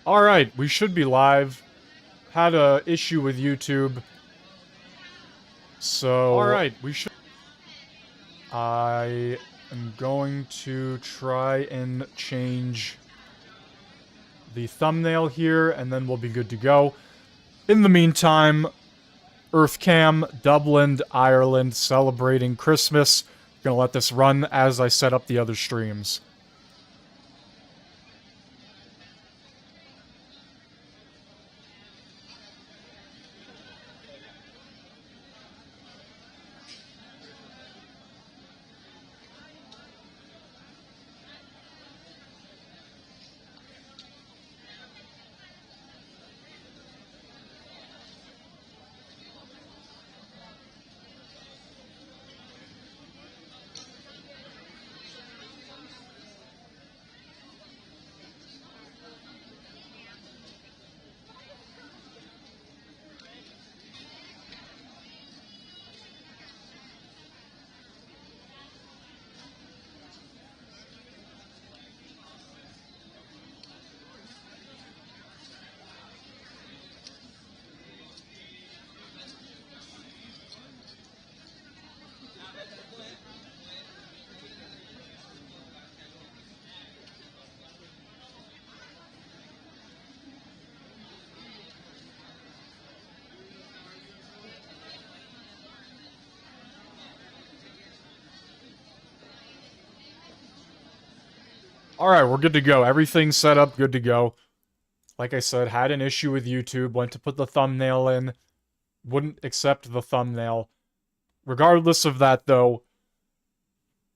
Alright, we should be live. Had a issue with YouTube. So... Alright, we should... I am going to try and change the thumbnail here, and then we'll be good to go. In the meantime, Earthcam, Dublin, Ireland, celebrating Christmas. Gonna let this run as I set up the other streams. Alright, we're good to go. Everything's set up, good to go. Like I said, had an issue with YouTube, went to put the thumbnail in, wouldn't accept the thumbnail. Regardless of that, though,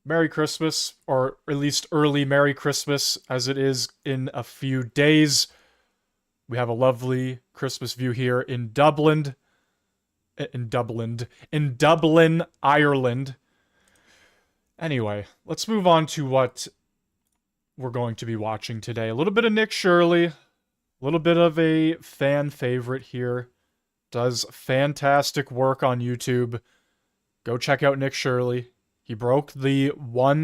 Merry Christmas, or at least early Merry Christmas, as it is in a few days. We have a lovely Christmas view here in Dublin, Ireland. Anyway, let's move on to what we're going to be watching today. A little bit of Nick Shirley, a little bit of a fan favorite here. Does fantastic work on YouTube. Go check out Nick Shirley. He broke the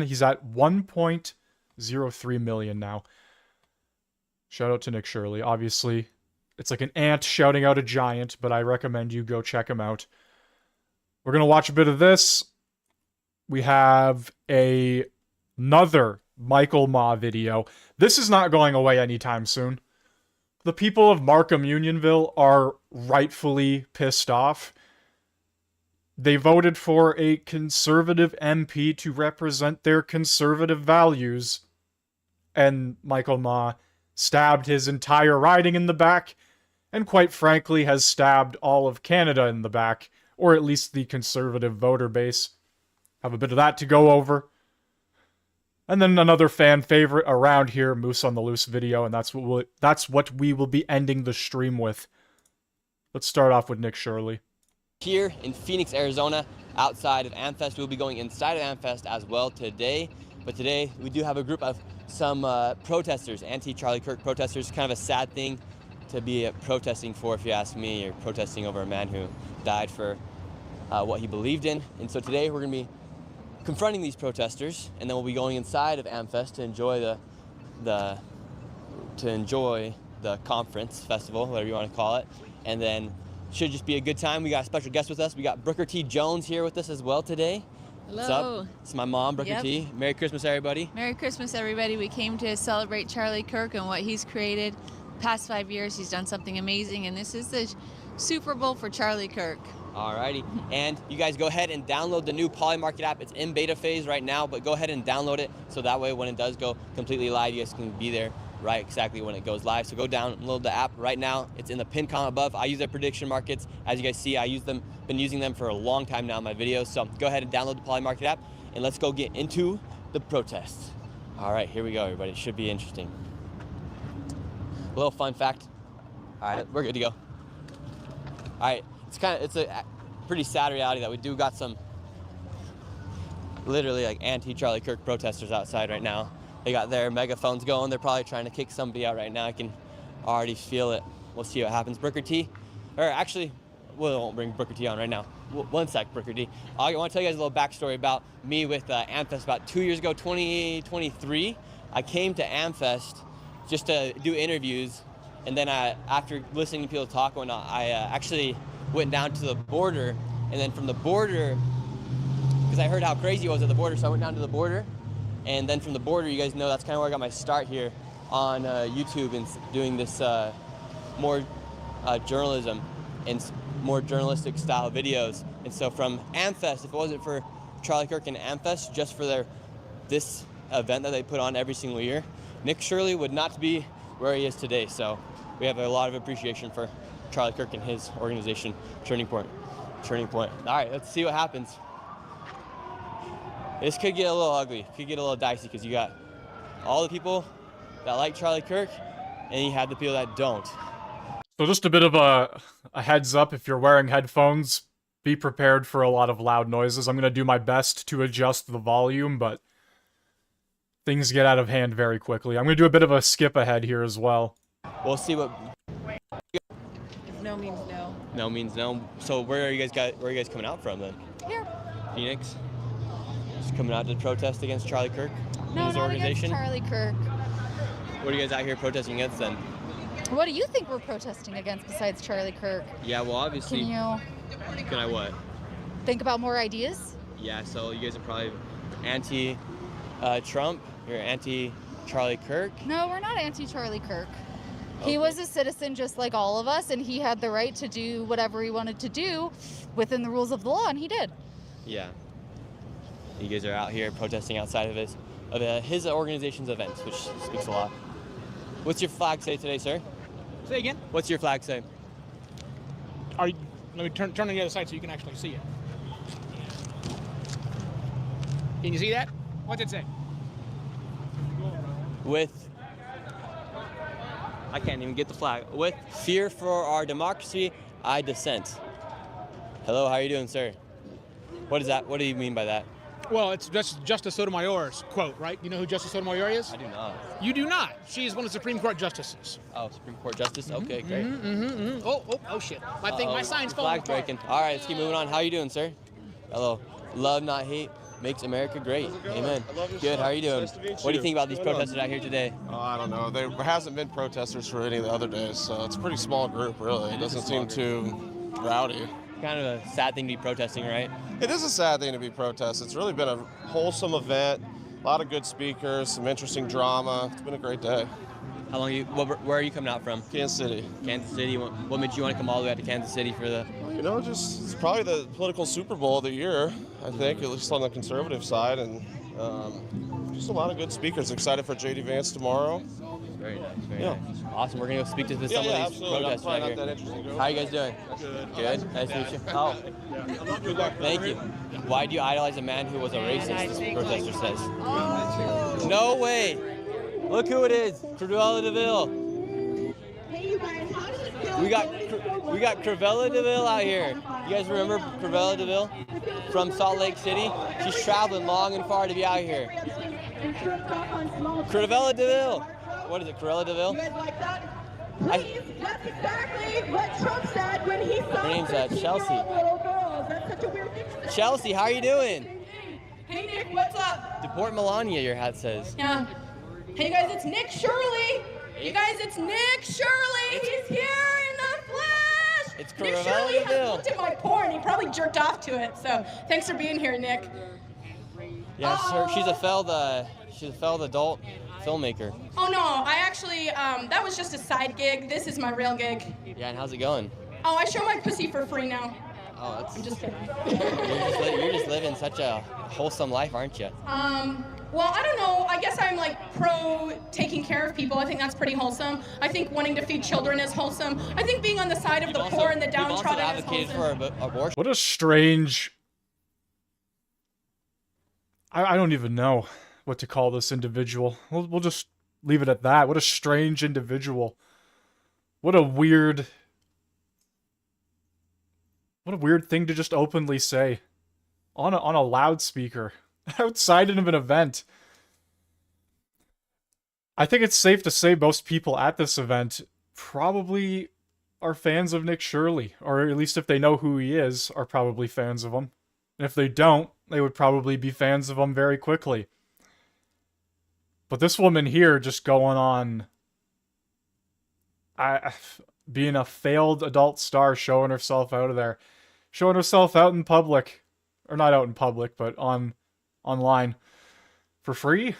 he's at 1.03 million now. Shout out to Nick Shirley. Obviously, it's like an ant shouting out a giant, but I recommend you go check him out. We're going to watch a bit of this. We have another Michael Ma video. This is not going away anytime soon. The people of Markham Unionville are rightfully pissed off. They voted for a conservative MP to represent their conservative values, and Michael Ma stabbed his entire riding in the back, and quite frankly has stabbed all of Canada in the back, or at least the conservative voter base. Have a bit of that to go over. And then another fan favorite around here, Moose on the Loose video, and that's what we will be ending the stream with. Let's start off with Nick Shirley. Here in Phoenix, Arizona, outside of Amfest. We'll be going inside of Amfest as well today. But today, we do have a group of some protesters, anti-Charlie Kirk protesters. Kind of a sad thing to be protesting for, if you ask me. You're protesting over a man who died for what he believed in. And so today, we're going to be confronting these protesters, and then we'll be going inside of Amfest to enjoy the conference, festival, whatever you want to call it. And then should just be a good time. We got a special guest with us. We got Brooker T. Jones here with us as well today. Hello. What's up? It's my mom, Brooker T. Merry Christmas, everybody. Merry Christmas, everybody. We came to celebrate Charlie Kirk and what he's created. Past 5 years, he's done something amazing, and this is the Super Bowl for Charlie Kirk. Alrighty, and you guys go ahead and download the new Polymarket app. It's in beta phase right now, but go ahead and download it so that way when it does go completely live, you guys can be there right exactly when it goes live. So go download the app right now. It's in the pinned comment above. I use their prediction markets. As you guys see, been using them for a long time now in my videos. So go ahead and download the Polymarket app, and let's go get into the protests. All right, here we go, everybody. It should be interesting. A little fun fact. All right, we're good to go. All right. It's a pretty sad reality that we do got some literally like anti-Charlie Kirk protesters outside right now. They got their megaphones going. They're probably trying to kick somebody out right now. I can already feel it. We'll see what happens. Brooker T, or actually, we won't bring Brooker T on right now. One sec, Brooker T. I want to tell you guys a little backstory about me with Amfest. About 2 years ago, 2023, I came to Amfest just to do interviews And then after listening to people talk and whatnot, I actually went down to the border, and then from the border, because I heard how crazy it was at the border, so I went down to the border, and then from the border, you guys know that's kind of where I got my start here on YouTube and doing this more journalism and more journalistic style videos. And so from AmFest, if it wasn't for Charlie Kirk and AmFest, just for this event that they put on every single year, Nick Shirley would not be where he is today. So we have a lot of appreciation for Charlie Kirk and his organization, Turning Point. All right, let's see what happens. This could get a little ugly, could get a little dicey, because you got all the people that like Charlie Kirk, and you have the people that don't. So just a bit of a heads up, if you're wearing headphones, be prepared for a lot of loud noises. I'm going to do my best to adjust the volume, but things get out of hand very quickly. I'm going to do a bit of a skip ahead here as well. We'll see what... If no means no. No means no. So where are you guys coming out from then? Here. Phoenix? Just coming out to protest against Charlie Kirk and No, his not organization? against Charlie Kirk. What are you guys out here protesting against then? What do you think we're protesting against besides Charlie Kirk? Yeah, well, obviously... Can you Can I what? think about more ideas? Yeah, so you guys are probably anti-Trump. You're anti-Charlie Kirk. No, we're not anti-Charlie Kirk. He Okay. was a citizen just like all of us, and he had the right to do whatever he wanted to do within the rules of the law, and he did. Yeah. You guys are out here protesting outside of his organization's events, which speaks a lot. What's your flag say today, sir? Say again? What's your flag say? Let me turn on the other side so you can actually see it. Can you see that? What's it say? With, I can't even get the flag. With fear for our democracy, I dissent. Hello, how are you doing, sir? What is that? What do you mean by that? Well, it's just Justice Sotomayor's quote, right? You know who Justice Sotomayor is? I do not. You do not. She is one of the Supreme Court justices. Oh, Supreme Court Justice? Okay, great. Oh, shit. My sign's falling Flag's apart. breaking. All right, let's keep moving on. How you doing, sir? Hello. Love, not hate, makes America great. Amen. Good, how are you doing? What do you think about these protesters out here today? Oh, I don't know. There hasn't been protesters for any of the other days, so it's a pretty small group, really. It doesn't seem too rowdy. Kind of a sad thing to be protesting, right? It is a sad thing to be protesting. It's really been a wholesome event, a lot of good speakers, some interesting drama. It's been a great day. How long where are you coming out from? Kansas City. Kansas City. What made you want to come all the way out to Kansas City for the... Well, you know, just it's probably the political Super Bowl of the year, I think, at least on the conservative side, and just a lot of good speakers. Excited for J.D. Vance tomorrow. Very nice, very Yeah. nice. Awesome, we're going to go speak to some of these absolutely. I'm protesters probably out not here. that interesting. How are you guys doing? Good. Nice to meet you. Oh, Good luck. thank you. Why do you idolize a man who was a racist, this protester says? No way. Look who it is, Cruella DeVille. We got Cruella DeVille out here. You guys remember Cruella DeVille from Salt Lake City? She's traveling long and far to be out here. Cruella DeVille. What is it, Cruella DeVille? You guys like that? Please, that's exactly what Trump said when he saw Her name's, Chelsea. little girls. That's such a weird thing to say. Chelsea, how are you doing? Hey Nick, what's up? Deport Melania, your hat says. Yeah. Hey you guys, it's Nick Shirley. You guys, it's Nick Shirley. He's here in the flesh. It's Nick Cruella Shirley has DeVille. looked at my porn. He probably jerked off to it. So thanks for being here, Nick. Yes, sir. She's a failed adult filmmaker. Oh no, I actually, that was just a side gig. This is my real gig. Yeah, and how's it going? Oh, I show my pussy for free now. Oh, that's... I'm just kidding. You're just living such a wholesome life, aren't you? Well, I don't know. I guess I'm like pro taking care of people. I think that's pretty wholesome. I think wanting to feed children is wholesome. I think being on the side of the poor and the downtrodden is advocated wholesome. for abortion. What a strange... I don't even know what to call this individual. We'll just leave it at that. What a strange individual. What a weird thing to just openly say on a loudspeaker outside of an event. I think it's safe to say most people at this event probably are fans of Nick Shirley, or at least if they know who he is, are probably fans of him. And if they don't, they would probably be fans of him very quickly. But this woman here just going on being a failed adult star, showing herself out of there, showing herself out in public, or not out in public, but online for free.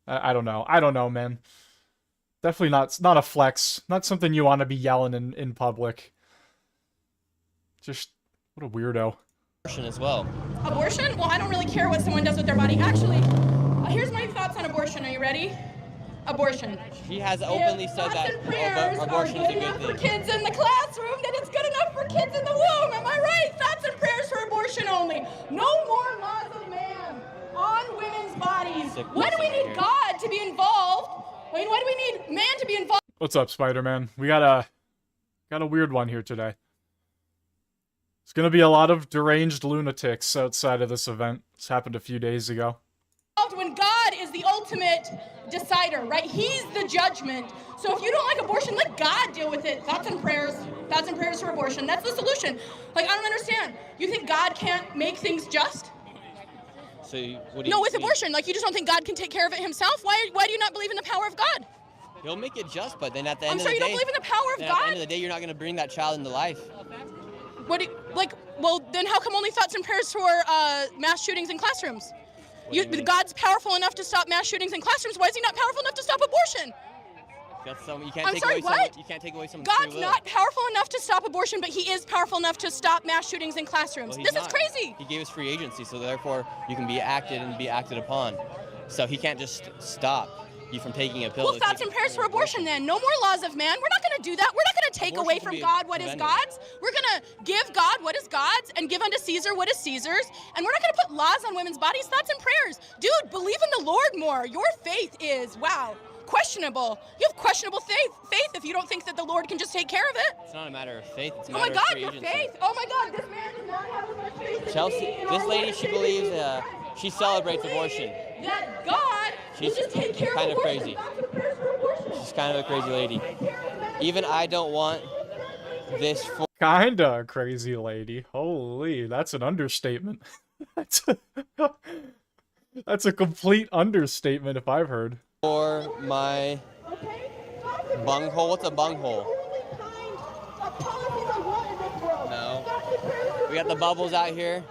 I don't know. I don't know, man. Definitely not a flex. Not something you want to be yelling in public. Just what a weirdo. Abortion as well. Abortion? Well, I don't really care what someone does with their body. Actually, here's my thoughts on abortion. Are you ready? Abortion. She has openly said that abortion is a good for thing. kids in the classroom, then it's good enough for kids in the womb. Am I right? Thoughts and prayers for abortion only. No more laws of man on women's bodies. Why do we need God to be involved? I mean, why do we need man to be involved? What's up, Spider-Man? We got a weird one here today. It's gonna be a lot of deranged lunatics outside of this event. This happened a few days ago. When God is the ultimate decider, right? He's the judgment. So if you don't like abortion, let God deal with it. Thoughts and prayers for abortion. That's the solution. Like, I don't understand. You think God can't make things just? So No, with abortion, like, you just don't think God can take care of it himself? Why do you not believe in the power of God? He'll make it just, but then at the end I'm of sorry, the day, you don't believe in the power of then God? at the end of the day, you're not going to bring that child into life. Well, then how come only thoughts and prayers for mass shootings in classrooms? do you mean? God's powerful enough to stop mass shootings in classrooms. Why is he not powerful enough to stop abortion? You can't I'm take sorry, away what? You can't take away someone's God's free will. not powerful enough to stop abortion, but he is powerful enough to stop mass shootings in classrooms. Well, he's This is not. crazy. He gave us free agency, so therefore you can be acted upon. So he can't just stop you from taking a pill. Well, to thoughts take and prayers for abortion then. No more laws of man. We're not going to do that. We're not going to take Abortion away can from be God what is prevented. God's. We're going to give God what is God's and give unto Caesar what is Caesar's. And we're not going to put laws on women's bodies. Thoughts and prayers. Dude, believe in the Lord more. Your faith is, wow, questionable. You have questionable faith if you don't think that the Lord can just take care of it. It's not a matter of faith. It's a Oh my matter of God, free your agency. faith. Oh my God, this man does not have as much faith as Chelsea, me. this lady, she believes she celebrates abortion. That God will She's just take care kind of of abortion. crazy. Thoughts and prayers for abortion. She's kind of a crazy lady. Even I don't want this for Kinda a crazy lady. Holy, that's an understatement. That's a complete understatement if I've heard. my bunghole. What's a bunghole? No. We got the bubbles out here.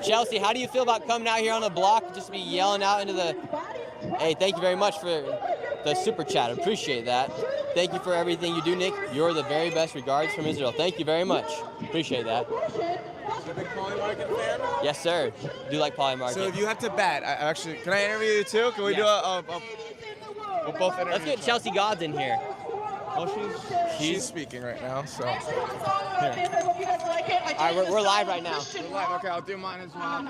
Chelsea, how do you feel about coming out here on the block, just be yelling out into the... Hey, thank you very much for the super chat. Appreciate that. Thank you for everything you do, Nick. You're the very best. Regards from Israel. Thank you very much. Appreciate that. You a big Polymarket fan? Yes, sir. Do like Polymarket. So if you had to bet, can I interview you too? Can we do Yeah. we'll both interview? Let's get Chelsea Godds in here. Well, she's speaking right now, so. All All right, we're live right now. We're live. Okay, I'll do mine as well at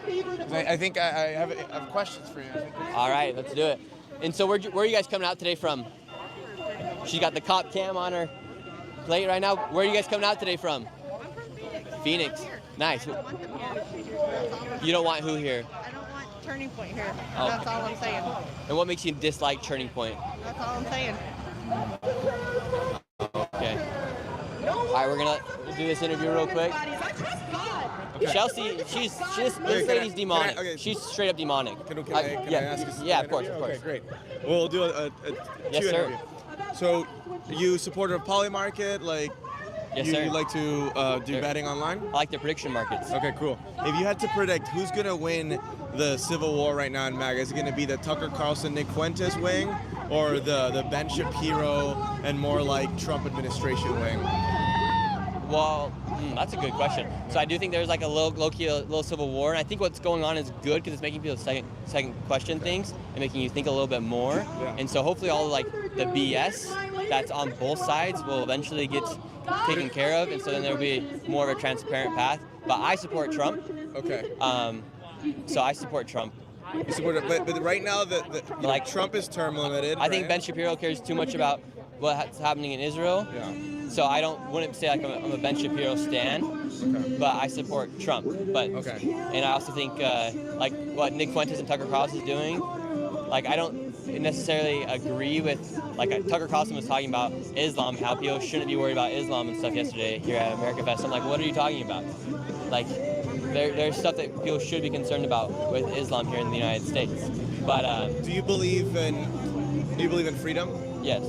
the same time. I think I have questions for you. All right, let's do it. And so where are you guys coming out today from? She's got the cop cam on her plate right now. Where are you guys coming out today from? Phoenix. Nice. You don't want who here? I don't want Turning Point here. Oh. That's all I'm saying. And what makes you dislike Turning Point? That's all I'm saying. Okay. All right, we'll do this interview real quick. Chelsea, this lady's demonic. okay. She's straight up demonic. Can I ask you? Yeah, of course, of course. Okay, great. We'll do a Yes, two sir. interview. So, you supporter of Polymarket? Like, Yes, you sir. like to do Sure. betting online? I like the prediction markets. Okay, cool. If you had to predict who's gonna win the civil war right now in MAGA, is it gonna be the Tucker Carlson, Nick Fuentes wing, or the Ben Shapiro and more like Trump administration wing? Well, that's a good question. So I do think there's like a low-key little civil war, and I think what's going on is good because it's making people second question things and making you think a little bit more. Yeah. And so hopefully all like the BS that's on both sides will eventually get taken care of, and so then there'll be more of a transparent path. But I support Trump. Okay. So I support Trump. You support it, but right now Like- Trump is term limited. I think right? Ben Shapiro cares too much about what's happening in Israel. Yeah. So I wouldn't say like I'm a Ben Shapiro stan, Okay. but I support Trump. But Okay. and I also think like what Nick Fuentes and Tucker Carlson is doing, like I don't necessarily agree with like Tucker Carlson was talking about Islam, how people shouldn't be worried about Islam and stuff yesterday here at America Fest. I'm like, what are you talking about? Like there's stuff that people should be concerned about with Islam here in the United States. But Do you believe in freedom? Yes.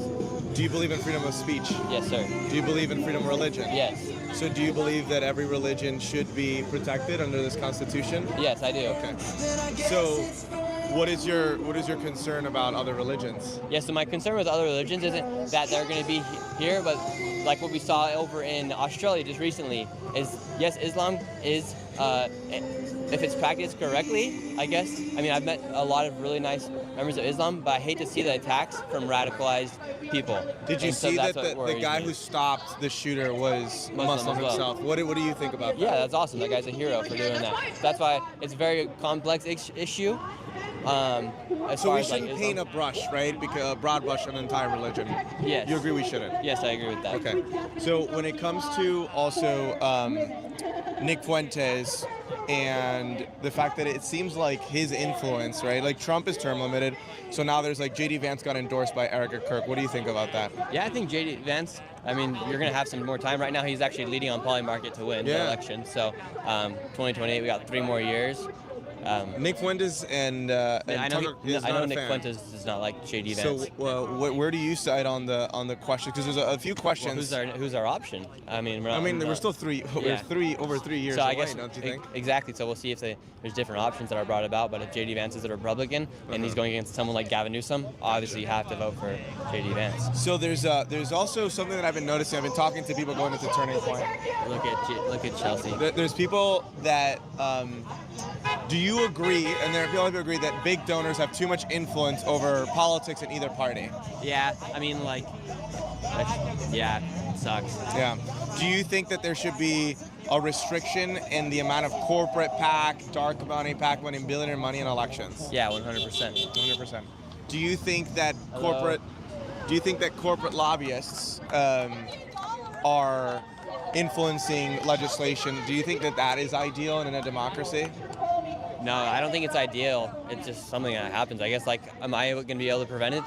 Do you believe in freedom of speech? Yes, sir. Do you believe in freedom of religion? Yes. So do you believe that every religion should be protected under this Constitution? Yes, I do. Okay. So what is your concern about other religions? Yeah, so my concern with other religions isn't that they're going to be here, but like what we saw over in Australia just recently is, yes, Islam is, if it's practiced correctly, I guess. I mean, I've met a lot of really nice members of Islam, but I hate to see the attacks from radicalized people. Did you And so see that's that what the worries guy me. who stopped the shooter was Muslim as well. himself? What do you think about that? Yeah, that's awesome. That guy's a hero for doing that. That's why it's a very complex issue. As So far we as, like, shouldn't Islam. paint a brush, right? Because a broad brush on an entire religion. Yes. You agree we shouldn't? Yes, I agree with that. Okay. So when it comes to also Nick Fuentes and the fact that it seems like his influence, right? Like Trump is term limited, so now there's like J.D. Vance got endorsed by Erica Kirk. What do you think about that? Yeah, I think J.D. Vance, I mean, you're going to have some more time. Right now, he's actually leading on Polymarket to win the Yeah. election. So 2028, we got 3 more years. Nick Fuentes and I know, Tucker is I not know a Nick fan. Fuentes does not like J.D. Vance. So where do you side on the question? Because there's a few Well, questions. who's our option? I mean, we're still over 3 years so away, I guess don't you think? Exactly. So we'll see if there's different options that are brought about. But if J.D. Vance is a Republican and he's going against someone like Gavin Newsom, obviously you have to vote for J.D. Vance. So there's also something that I've been noticing. I've been talking to people going into Turning Point. Look at Chelsea. There's people that. Do you agree? And there are people who agree that big donors have too much influence over politics in either party. Yeah, I mean, like, yeah, it sucks. Yeah. Do you think that there should be a restriction in the amount of corporate PAC, dark money, PAC money, billionaire money in elections? Yeah, 100%. 100%. Do you think that Hello? corporate lobbyists are influencing legislation? Do you think that is ideal in a democracy? No, I don't think it's ideal. It's just something that happens. I guess, like, am I going to be able to prevent it?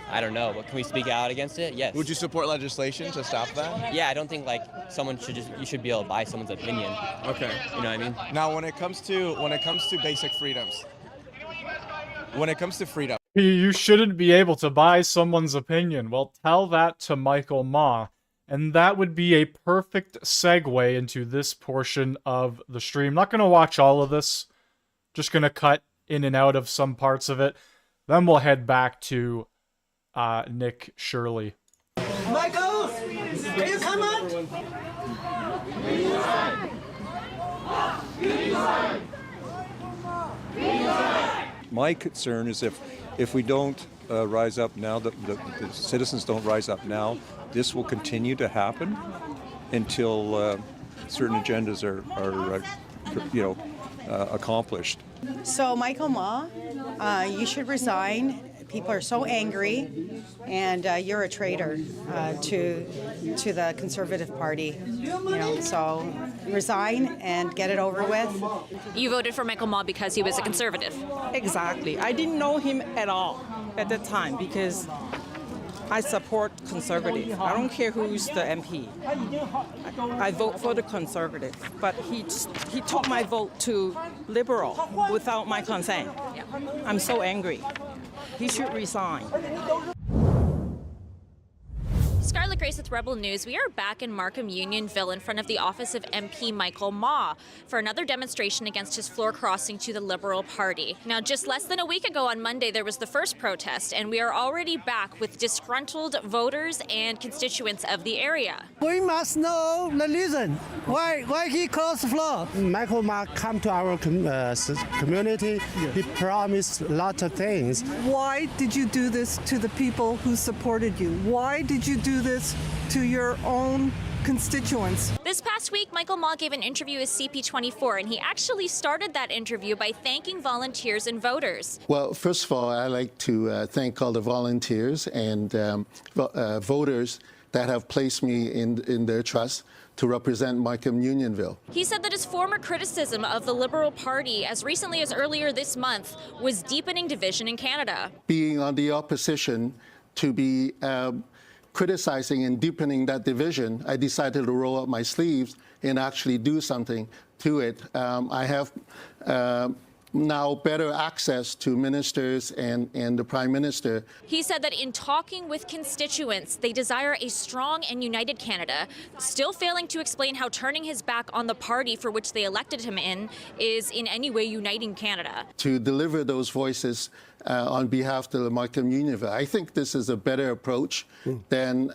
I don't know, but can we speak out against it? Yes. Would you support legislation to stop that? Yeah, I don't think, like, you should be able to buy someone's opinion. Okay. You know what I mean? Now, when it comes to basic freedoms, You shouldn't be able to buy someone's opinion. Well, tell that to Michael Ma. And that would be a perfect segue into this portion of the stream. Not going to watch all of this. Just going to cut in and out of some parts of it. Then we'll head back to Nick Shirley. Michael, can you come out? My concern is if we don't rise up now, the citizens don't rise up now, this will continue to happen until certain agendas are accomplished. So, Michael Ma, you should resign. People are so angry, and you're a traitor to the Conservative Party. So resign and get it over with. You voted for Michael Ma because he was a conservative. Exactly. I didn't know him at all at the time because I support conservative. I don't care who's the MP. I vote for the conservative. But he took my vote to liberal without my consent. I'm so angry. He should resign. Scarlett Grace with Rebel News. We are back in Markham Unionville in front of the office of MP Michael Ma for another demonstration against his floor crossing to the Liberal Party. Now, just less than a week ago on Monday, there was the first protest, and we are already back with disgruntled voters and constituents of the area. We must know the reason why he crossed the floor. Michael Ma come to our community. He promised a lot of things. Why did you do this to the people who supported you? Why did you do this to your own constituents? This past week, Michael Ma gave an interview with CP24, and he actually started that interview by thanking volunteers and voters. Well, first of all, I'd like to thank all the volunteers and voters that have placed me in their trust to represent Markham Unionville. He said that his former criticism of the Liberal Party as recently as earlier this month was deepening division in Canada. Being on the opposition to be criticizing and deepening that division, I decided to roll up my sleeves and actually do something to it. I have now better access to ministers and the Prime Minister. He said that in talking with constituents, they desire a strong and united Canada, still failing to explain how turning his back on the party for which they elected him in is in any way uniting Canada. To deliver those voices on behalf of the Markham Unionville. I think this is a better approach than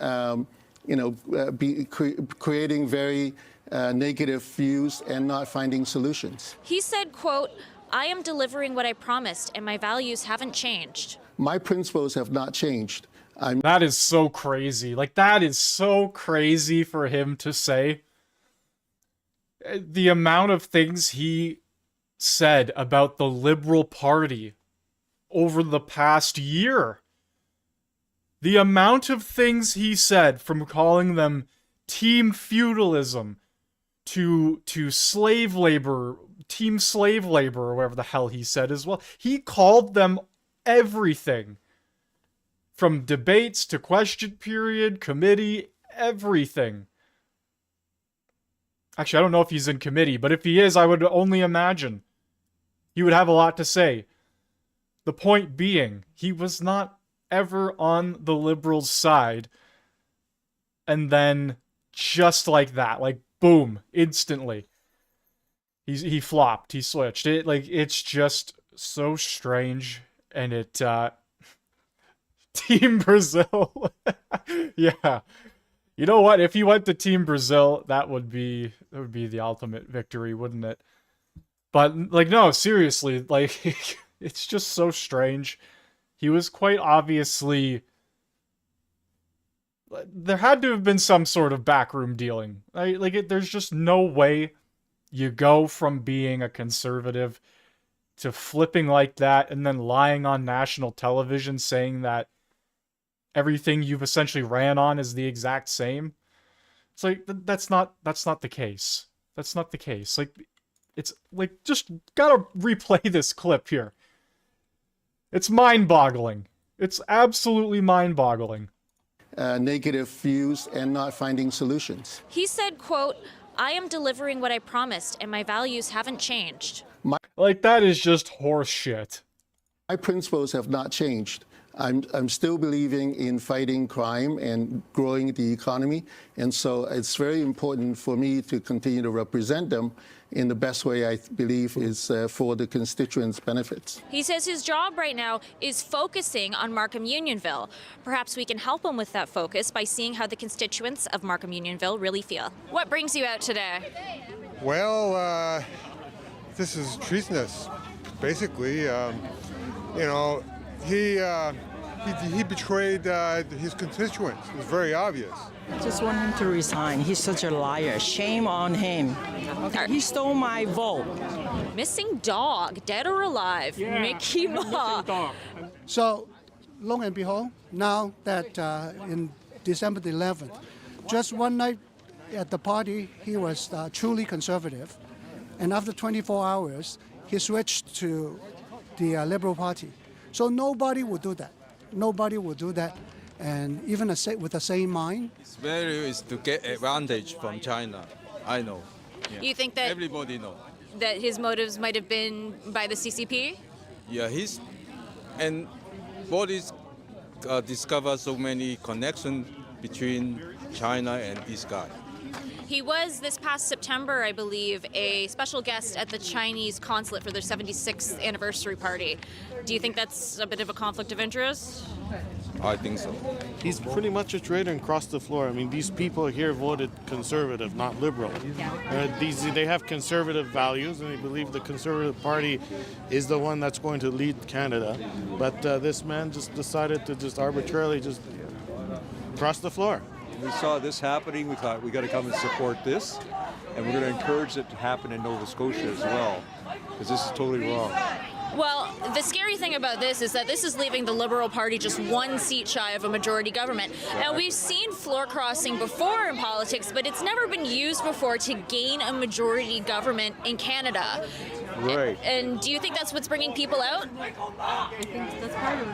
creating very negative views and not finding solutions. He said, quote, "I am delivering what I promised and my values haven't changed." My principles have not changed. That is so crazy. Like, that is so crazy for him to say. The amount of things he said about the Liberal Party over the past year. The amount of things he said, from calling them team feudalism to slave labor, team slave labor, or whatever the hell he said as well. He called them everything. From debates to question period, committee, everything. Actually, I don't know if he's in committee, but if he is, I would only imagine he would have a lot to say. The point being, he was not ever on the Liberals' side. And then, just like that, like, boom, instantly, he flopped, he switched. It's just so strange, and it, Team Brazil, yeah. You know what? If he went to Team Brazil, that would be the ultimate victory, wouldn't it? But, like, no, seriously, like, it's just so strange. He was quite obviously... There had to have been some sort of backroom dealing. There's just no way you go from being a conservative to flipping like that and then lying on national television saying that everything you've essentially ran on is the exact same. It's like, that's not the case. That's not the case. Like, it's like, just gotta replay this clip here. It's mind-boggling. It's absolutely mind-boggling. Negative views and not finding solutions. He said, quote, "I am delivering what I promised and my values haven't changed." Like, that is just horse shit. My principles have not changed. I'm still believing in fighting crime and growing the economy, and so it's very important for me to continue to represent them in the best way I believe is for the constituents' benefits. He says his job right now is focusing on Markham Unionville. Perhaps we can help him with that focus by seeing how the constituents of Markham Unionville really feel. What brings you out today? Well, this is treasonous, basically. He betrayed his constituents. It's very obvious. I just want him to resign. He's such a liar. Shame on him. Okay. He stole my vote. Missing dog, dead or alive, Mickey Ma. So, lo and behold, now that in December the 11th, just one night at the party, he was truly conservative. And after 24 hours, he switched to the Liberal Party. So nobody would do that. Nobody would do that. And even with the same mind. His value is to get advantage from China. I know. Yeah. You think that everybody knows that his motives might have been by the CCP? Yeah, and bodies discover so many connections between China and this guy. He was, this past September, I believe, a special guest at the Chinese consulate for their 76th anniversary party. Do you think that's a bit of a conflict of interest? I think so. He's pretty much a traitor and crossed the floor. I mean, these people here voted conservative, not liberal. They have conservative values, and they believe the Conservative Party is the one that's going to lead Canada. But this man just decided to just arbitrarily just cross the floor. We saw this happening. We thought we got to come and support this, and we're going to encourage it to happen in Nova Scotia as well, because this is totally wrong. Well, the scary thing about this is that this is leaving the Liberal Party just one seat shy of a majority government. Now, we've seen floor crossing before in politics, but it's never been used before to gain a majority government in Canada. Right. And do you think that's what's bringing people out?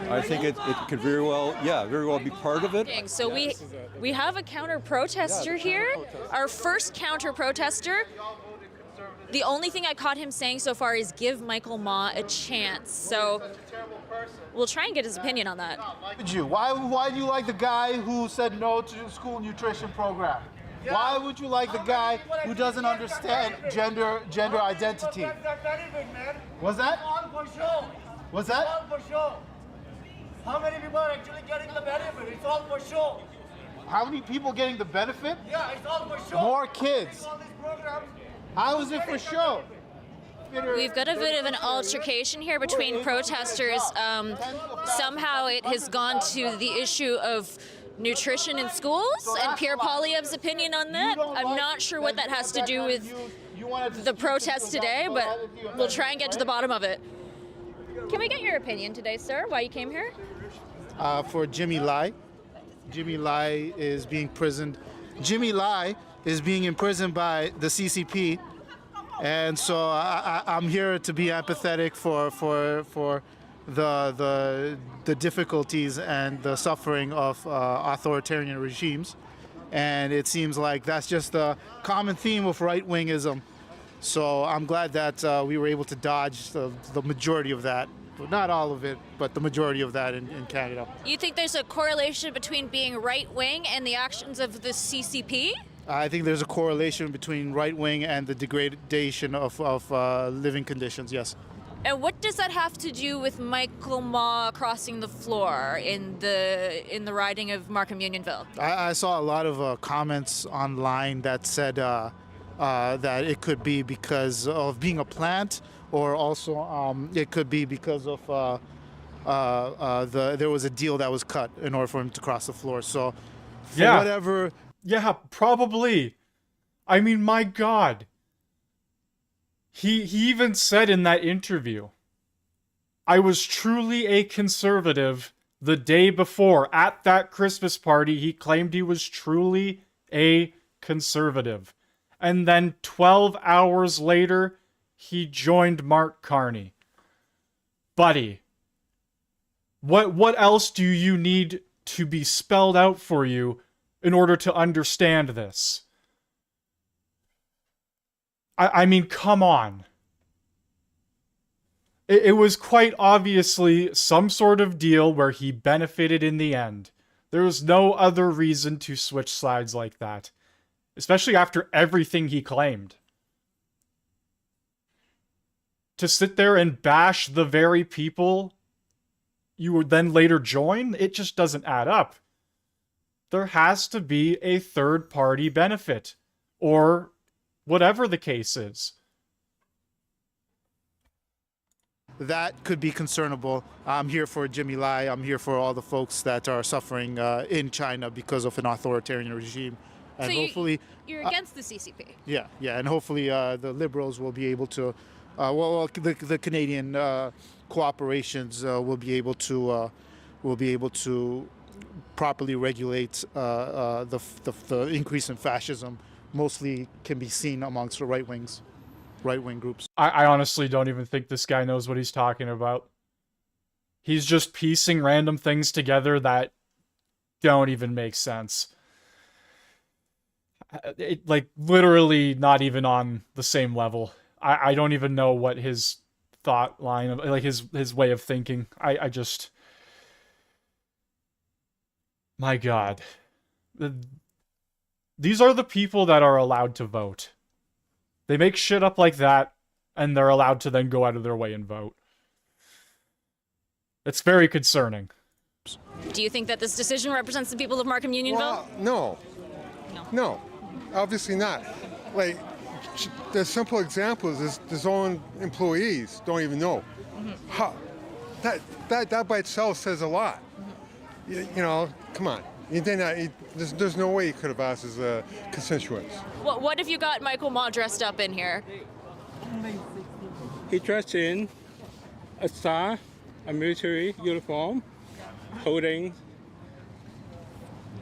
I think it could very well be part of it. So we have a counter-protester here. Our first counter-protester. The only thing I caught him saying so far is give Michael Ma a chance. So we'll try and get his opinion on that. Why do you like the guy who said no to the school nutrition program? Why would you like the guy who doesn't understand gender identity? What's that? What's that? How many people are actually getting the benefit? It's all for show. How many people getting the benefit? Yeah, it's all for show. More kids. How is it for show? We've got a bit of an altercation here between protesters. Somehow it has gone to the issue of nutrition in schools, and Pierre Poilievre's opinion on that. I'm not sure what that has to do with the protest today, but we'll try and get to the bottom of it. Can we get your opinion today, sir, why you came here? For Jimmy Lai. Jimmy Lai is being imprisoned. Jimmy Lai is being imprisoned by the CCP, and so I'm here to be empathetic for the difficulties and the suffering of authoritarian regimes, and it seems like that's just the common theme of right-wingism. So I'm glad that we were able to dodge the majority of that. Not all of it, but the majority of that in Canada. You think there's a correlation between being right-wing and the actions of the CCP? I think there's a correlation between right-wing and the degradation of living conditions, yes. And what does that have to do with Michael Ma crossing the floor in the riding of Markham Unionville? I saw a lot of comments online that said that it could be because of being a plant, or also it could be because of there was a deal that was cut in order for him to cross the floor. So, whatever. Yeah, probably. I mean, my God. He even said in that interview, I was truly a conservative the day before. At that Christmas party, he claimed he was truly a conservative. And then 12 hours later, he joined Mark Carney. Buddy, what else do you need to be spelled out for you in order to understand this? I mean, come on. It was quite obviously some sort of deal where he benefited in the end. There was no other reason to switch sides like that. Especially after everything he claimed. To sit there and bash the very people you would then later join, it just doesn't add up. There has to be a third-party benefit. Or whatever the case is. That could be concernable. I'm here for Jimmy Lai. I'm here for all the folks that are suffering in China because of an authoritarian regime. And so hopefully, you're against the CCP? Yeah, and hopefully the Liberals will be able to, the Canadian cooperations will be able to properly regulate the increase in fascism. Mostly can be seen amongst the right-wing groups. I honestly don't even think this guy knows what he's talking about. He's just piecing random things together that don't even make sense. Like, literally not even on the same level. I don't even know what his thought line, like his way of thinking. I just... My God. These are the people that are allowed to vote. They make shit up like that, and they're allowed to then go out of their way and vote. It's very concerning. Do you think that this decision represents the people of Markham Unionville? Well, no, obviously not. Like, the simple example is his own employees don't even know. How, that by itself says a lot. You know, come on. There's no way he could have asked his constituents. What if you got Michael Ma dressed up in here? He dressed in a star, a military uniform, holding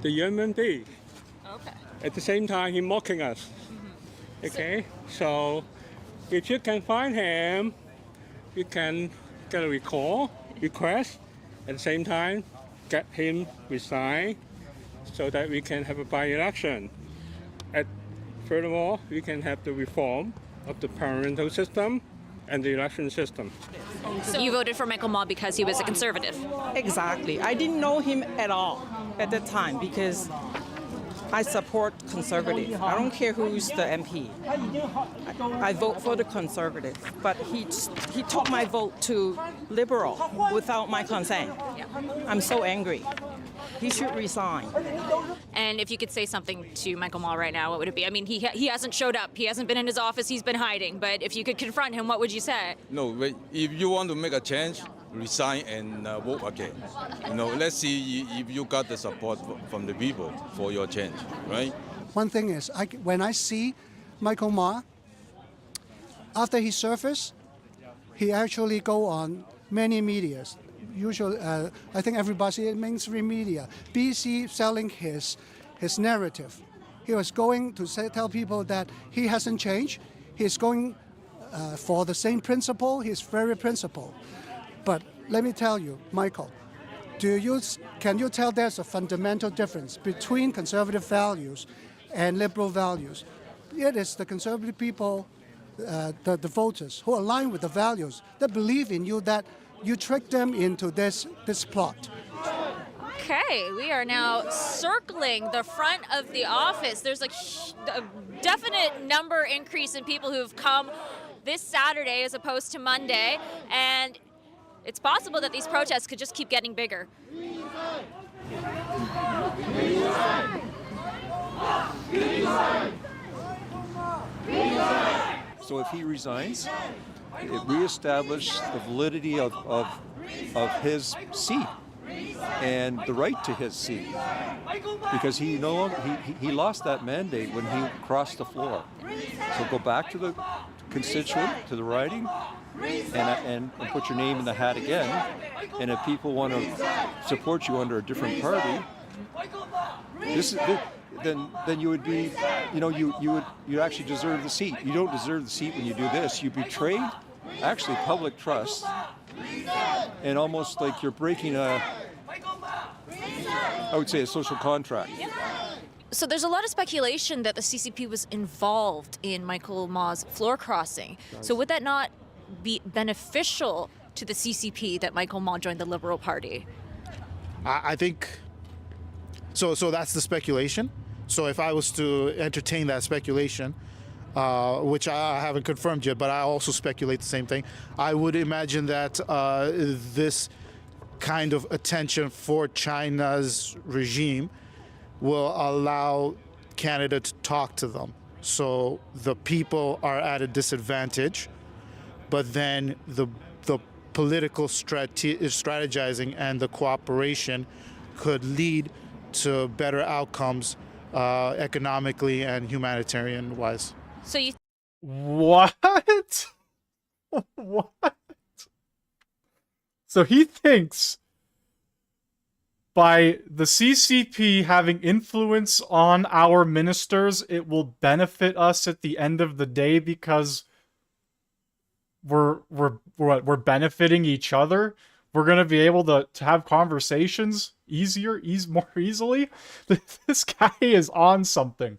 the Yemen. Okay. At the same time, he's mocking us. Okay, so if you can find him, you can get a request. At the same time, get him resigned so that we can have a by-election. Furthermore, we can have the reform of the parental system and the election system. So you voted for Michael Ma because he was a conservative? Exactly. I didn't know him at all at the time because I support conservative. I don't care who's the MP. I vote for the conservative. But he took my vote to liberal without my consent. I'm so angry. He should resign. And if you could say something to Michael Ma right now, what would it be? I mean, he hasn't showed up. He hasn't been in his office. He's been hiding. But if you could confront him, what would you say? No, but if you want to make a change, resign and vote again. Let's see if you got the support from the people for your change, right? One thing is, when I see Michael Ma, after he surfaced, he actually go on many medias. Usually, I think everybody in mainstream media, BC selling his narrative. He was going to tell people that he hasn't changed. He's going for the same principle. He's very principled. But let me tell you, Michael, can you tell there's a fundamental difference between conservative values and liberal values? It is the conservative people, the voters, who align with the values, that believe in you, that you trick them into this plot. Okay, we are now circling the front of the office. There's a definite number increase in people who've come this Saturday as opposed to Monday, and it's possible that these protests could just keep getting bigger. So if he resigns, it reestablishes the validity of his seat and the right to his seat, because he no longer he lost that mandate when he crossed the floor. So go back to the constituent, to the riding, and put your name in the hat again. And if people want to support you under a different party, then you would be, you actually deserve the seat. You don't deserve the seat when you do this. You betray actually public trust, and almost like you're breaking I would say a social contract. So there's a lot of speculation that the CCP was involved in Michael Ma's floor crossing. So would that not be beneficial to the CCP that Michael Ma joined the Liberal Party? I think so. So that's the speculation. So if I was to entertain that speculation, which I haven't confirmed yet, but I also speculate the same thing, I would imagine that this kind of attention for China's regime will allow Canada to talk to them. So the people are at a disadvantage, but then the political strategizing and the cooperation could lead to better outcomes economically and humanitarian-wise. So you... What? What? So he thinks by the CCP having influence on our ministers, it will benefit us at the end of the day because we're benefiting each other. We're gonna be able to have conversations more easily. This guy is on something.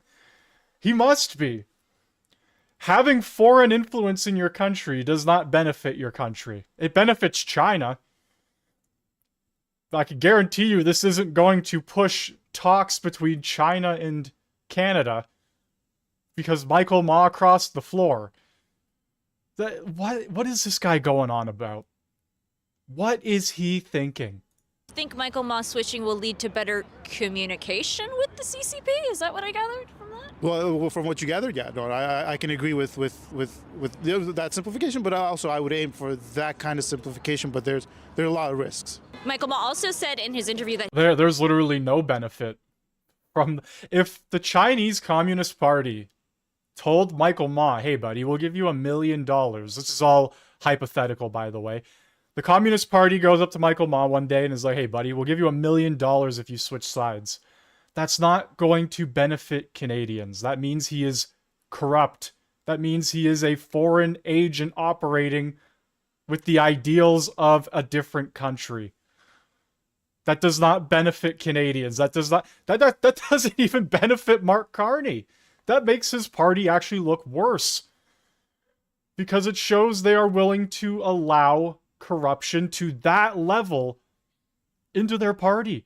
He must be. Having foreign influence in your country does not benefit your country. It benefits China. I can guarantee you this isn't going to push talks between China and Canada because Michael Ma crossed the floor. What is this guy going on about? What is he thinking? Think Michael Ma switching will lead to better communication with the CCP? Is that what I gathered from that? Well, from what you gathered, yeah, no, I can agree with that simplification, but also I would aim for that kind of simplification. But there are a lot of risks. Michael Ma also said in his interview that there's literally no benefit from if the Chinese Communist Party told Michael Ma, "Hey, buddy, we'll give you $1 million." This is all hypothetical, by the way. The Communist Party goes up to Michael Ma one day and is like, "Hey, buddy, we'll give you $1 million if you switch sides." That's not going to benefit Canadians. That means he is corrupt. That means he is a foreign agent operating with the ideals of a different country. That does not benefit Canadians. That doesn't even benefit Mark Carney. That makes his party actually look worse. because it shows they are willing to allow corruption to that level into their party.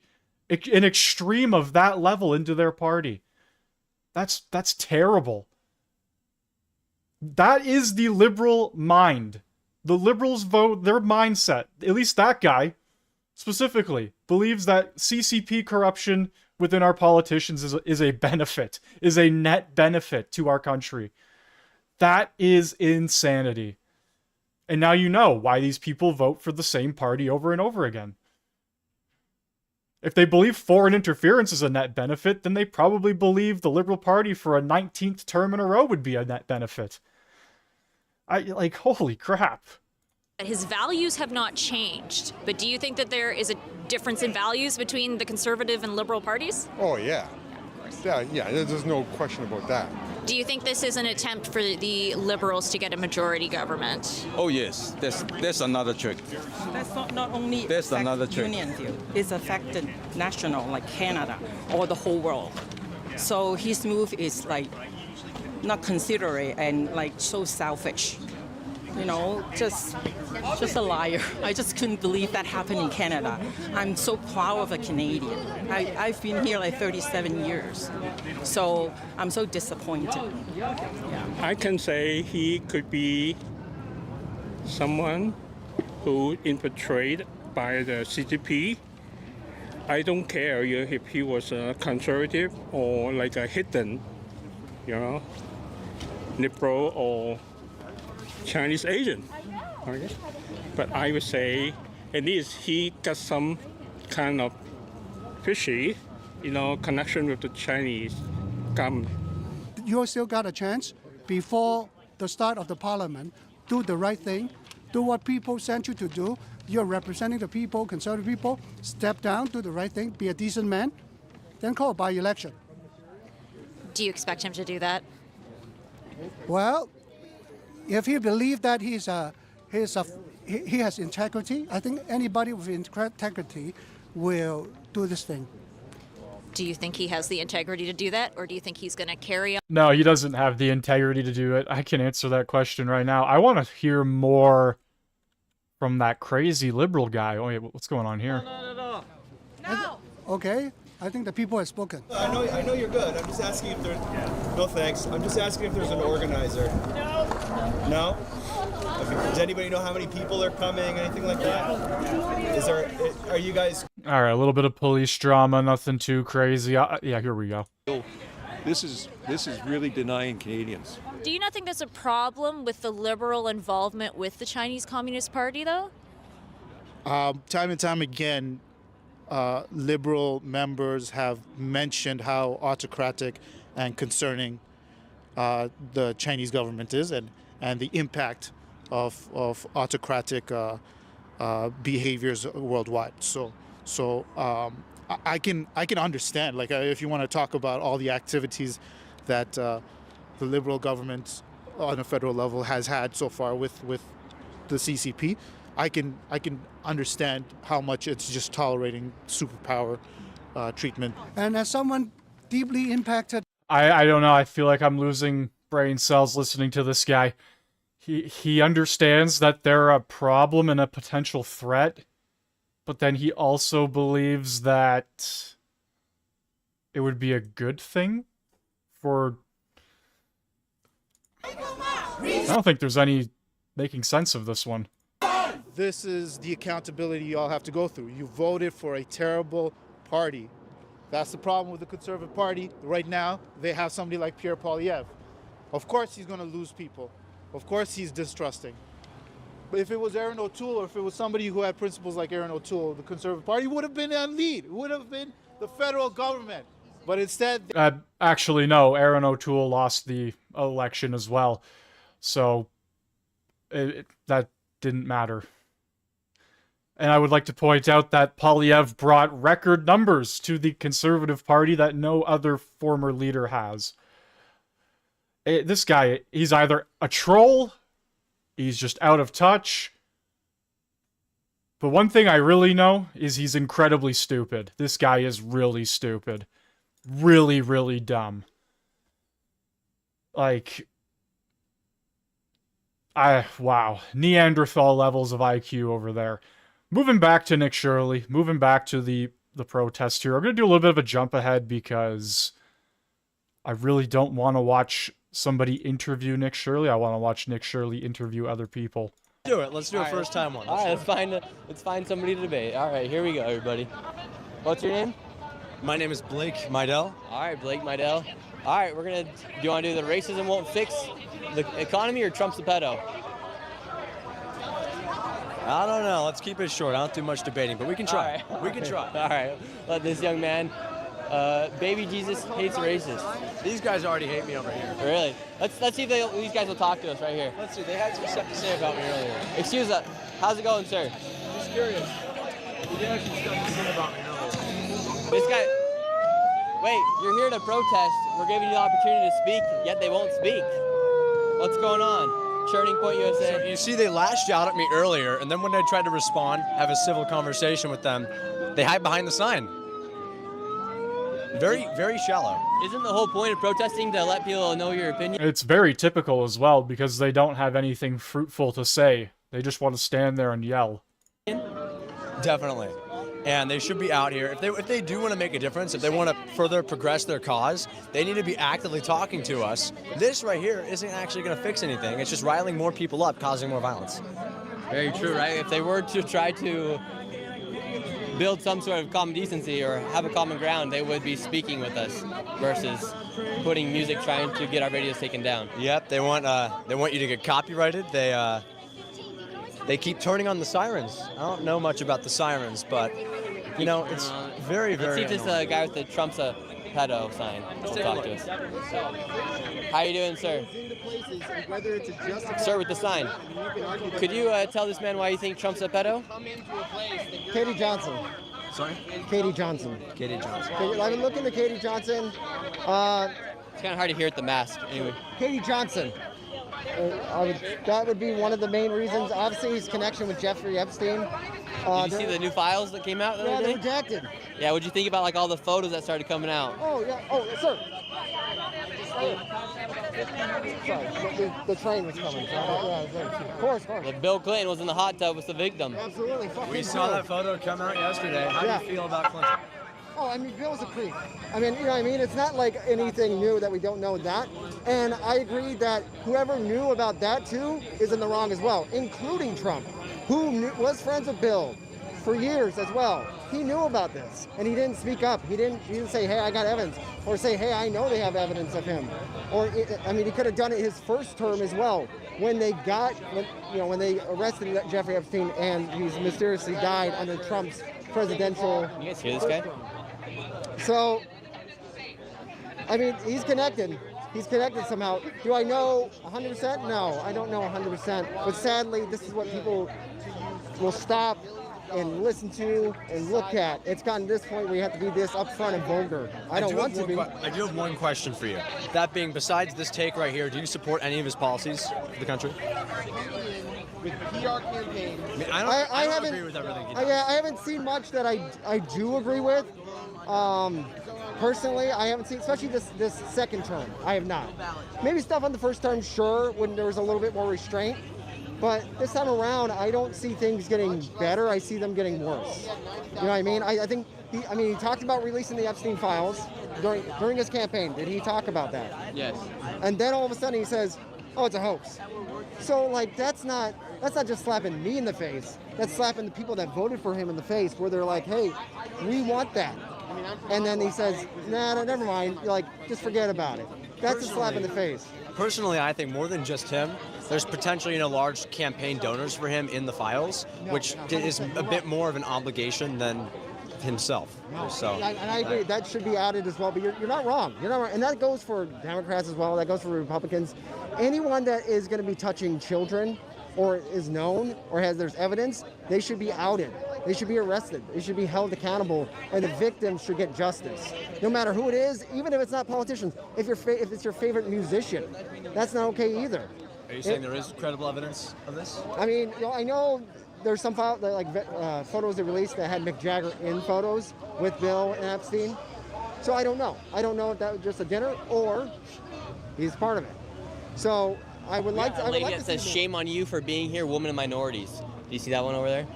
An extreme of that level into their party. That's terrible. That is the liberal mind. The liberals vote, their mindset, at least that guy specifically, believes that CCP corruption within our politicians is a benefit, is a net benefit to our country. That is insanity. And now you know why these people vote for the same party over and over again. If they believe foreign interference is a net benefit, then they probably believe the Liberal Party for a 19th term in a row would be a net benefit. Holy crap. His values have not changed, but do you think that there is a difference in values between the Conservative and Liberal parties? Oh, yeah. Yeah, there's no question about that. Do you think this is an attempt for the Liberals to get a majority government? Oh yes, there's another trick. That's not only There's another trick. union view, it's affected national, like Canada, or the whole world. So his move is like not considerate and like so selfish. You know, just a liar. I just couldn't believe that happened in Canada. I'm so proud of a Canadian. I've been here like 37 years, so I'm so disappointed. Yeah. I can say he could be someone who infiltrated by the CCP. I don't care if he was a conservative or like a hidden, liberal or Chinese agent. Okay? But I would say at least he got some kind of fishy, connection with the Chinese government. You still got a chance before the start of the parliament. Do the right thing. Do what people sent you to do. You're representing the people, conservative people. Step down, do the right thing, be a decent man, then call a by-election. Do you expect him to do that? Well, if he believes that he has integrity, I think anybody with integrity will do this thing. Do you think he has the integrity to do that, or do you think he's going to carry on? No, he doesn't have the integrity to do it. I can answer that question right now. I want to hear more from that crazy liberal guy. Oh, wait, what's going on here? No. Okay. I think the people have spoken. I know you're good. I'm just asking if there's... No, thanks. I'm just asking if there's an organizer. No. No? Okay. Does anybody know how many people are coming, anything like that? Are you guys... All right, a little bit of police drama, nothing too crazy. Yeah, here we go. This is really denying Canadians. Do you not think there's a problem with the Liberal involvement with the Chinese Communist Party, though? Time and time again, Liberal members have mentioned how autocratic and concerning the Chinese government is, and the impact of autocratic behaviors worldwide. So I can understand, like, if you want to talk about all the activities that the Liberal government on a federal level has had so far with the CCP. I can understand how much it's just tolerating superpower treatment. And as someone deeply impacted... I don't know. I feel like I'm losing brain cells listening to this guy. He understands that they're a problem and a potential threat, but then he also believes that it would be a good thing for... I don't think there's any making sense of this one. This is the accountability you all have to go through. You voted for a terrible party. That's the problem with the Conservative Party. Right now, they have somebody like Pierre Poilievre. Of course he's going to lose people. Of course he's distrusting. But if it was Erin O'Toole, or if it was somebody who had principles like Erin O'Toole, the Conservative Party would have been on lead. It would have been the federal government. But instead... Actually, no. Erin O'Toole lost the election as well. So, that didn't matter. And I would like to point out that Poilievre brought record numbers to the Conservative Party that no other former leader has. This guy, he's either a troll, he's just out of touch. But one thing I really know is he's incredibly stupid. This guy is really stupid. Really, really dumb. Like... Wow. Neanderthal levels of IQ over there. Moving back to Nick Shirley, moving back to the protest here. I'm going to do a little bit of a jump ahead because I really don't want to watch somebody interview Nick Shirley. I want to watch Nick Shirley interview other people. Do it. Let's do a first time one. All right, let's find somebody to debate. All right, here we go, everybody. What's your name? My name is Blake Mydell. All right, Blake Mydell. All right, do you want to do the racism won't fix the economy or Trump's the pedo? I don't know. Let's keep it short. I don't do much debating, but we can try. All right. We can try. All right, let this young man, baby Jesus hates racists. These guys already hate me over here. Really? Let's see if these guys will talk to us right here. Let's see. They had some stuff to say about me earlier. Excuse us. How's it going, sir? Just curious. They had some stuff to say about me earlier. This guy. Wait, you're here to protest. We're giving you the opportunity to speak, yet they won't speak. What's going on? Turning Point USA. So you see, they lashed out at me earlier, and then when I tried to respond, have a civil conversation with them, they hide behind the sign. Very, very shallow. Isn't the whole point of protesting to let people know your opinion? It's very typical as well because they don't have anything fruitful to say. They just want to stand there and yell. Definitely. And they should be out here. If they do want to make a difference, if they want to further progress their cause, they need to be actively talking to us. This right here isn't actually going to fix anything. It's just riling more people up, causing more violence. Very true, right? If they were to try to build some sort of common decency or have a common ground, they would be speaking with us versus putting music trying to get our radios taken down. Yep, they want you to get copyrighted. They keep turning on the sirens. I don't know much about the sirens, but you know, it's very, very. Let's see if this guy with the Trump's a pedo sign will talk to us. How you doing, sir? Sir, with the sign. Could you tell this man why you think Trump's a pedo? Katie Johnson. Sorry? Katie Johnson. Katie Johnson. I've been looking to Katie Johnson. It's kind of hard to hear at the mask. Anyway. Katie Johnson. That would be one of the main reasons. Obviously, his connection with Jeffrey Epstein. Did you see the new files that came out the other day? They're redacted. Yeah, what'd you think about like all the photos that started coming out? Oh, yeah. Oh, sir. Sorry, the train was coming. Of course. Well, Bill Clinton was in the hot tub with the victim. Absolutely. We saw that photo come out yesterday. How do you feel about Clinton? Oh, I mean, Bill's a creep. I mean, you know what I mean? It's not like anything new that we don't know that. And I agree that whoever knew about that too is in the wrong as well, including Trump, who was friends with Bill for years as well. He knew about this, and he didn't speak up. He didn't say, hey, I got evidence, or say, hey, I know they have evidence of him. Or, I mean, he could have done it his first term as well, when they arrested Jeffrey Epstein and he's mysteriously died under Trump's presidential. You guys hear this guy? So, I mean, he's connected. He's connected somehow. Do I know 100%? No, I don't know 100%. But sadly, this is what people will stop and listen to and look at. It's gotten to this point where you have to be this upfront and vulgar. I don't want to be. I do have one question for you. That being, besides this take right here, do you support any of his policies for the country? With PR campaign. I don't agree with everything he does. I haven't seen much that I do agree with. Personally, I haven't seen, especially this second term. I have not. Maybe stuff on the first term, sure, when there was a little bit more restraint. But this time around, I don't see things getting better. I see them getting worse. You know what I mean? I think, he talked about releasing the Epstein files during his campaign. Did he talk about that? Yes. And then all of a sudden he says, oh, it's a hoax. So, like, that's not just slapping me in the face. That's slapping the people that voted for him in the face, where they're like, hey, we want that. And then he says, nah, never mind. You're like, just forget about it. That's a slap in the face. Personally, I think more than just him, there's potentially large campaign donors for him in the files, which is a bit more of an obligation than himself. So, and I agree, that should be added as well. But you're not wrong. You're not wrong. And that goes for Democrats as well. That goes for Republicans. Anyone that is going to be touching children or is known or there's evidence, they should be outed. They should be arrested. They should be held accountable, and the victims should get justice. No matter who it is, even if it's not politicians. If it's your favorite musician, that's not okay either. Are you saying there is credible evidence of this? I mean, I know there's some photos they released that had Mick Jagger in photos with Bill and Epstein. So I don't know. I don't know if that was just a dinner or he's part of it. So I would like to. A I would lady like that to says, see "Shame on you for being here, women and minorities." Do you see that one over there?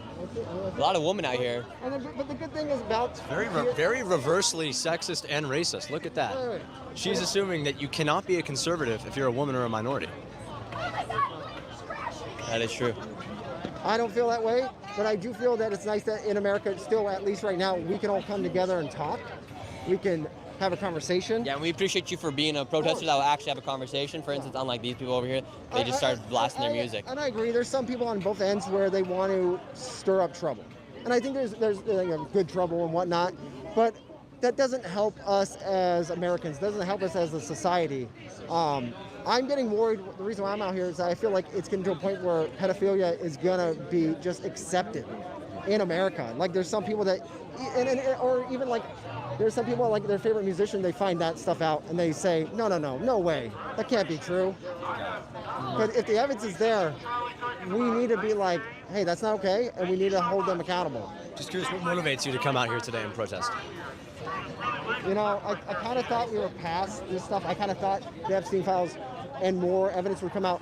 A lot of women out here. And then, but the good thing is about Very reversely sexist and racist. Look at that. Wait. She's assuming that you cannot be a conservative if you're a woman or a minority. That is true. I don't feel that way, but I do feel that it's nice that in America, still at least right now, we can all come together and talk. We can have a conversation. Yeah, and we appreciate you for being a protester that will actually have a conversation. For instance, unlike these people over here, they just started blasting their music. And I agree. There's some people on both ends where they want to stir up trouble, and I think there's good trouble and whatnot, but that doesn't help us as Americans. Doesn't help us as a society. I'm getting worried. The reason why I'm out here is that I feel like it's getting to a point where pedophilia is gonna be just accepted in America. Like there's some people that, or even like, there's some people like their favorite musician, they find that stuff out and they say, no way, that can't be true. But if the evidence is there, we need to be like, hey, that's not okay, and we need to hold them accountable. Just curious, what motivates you to come out here today and protest? You know, I kind of thought we were past this stuff. I kind of thought the Epstein files and more evidence would come out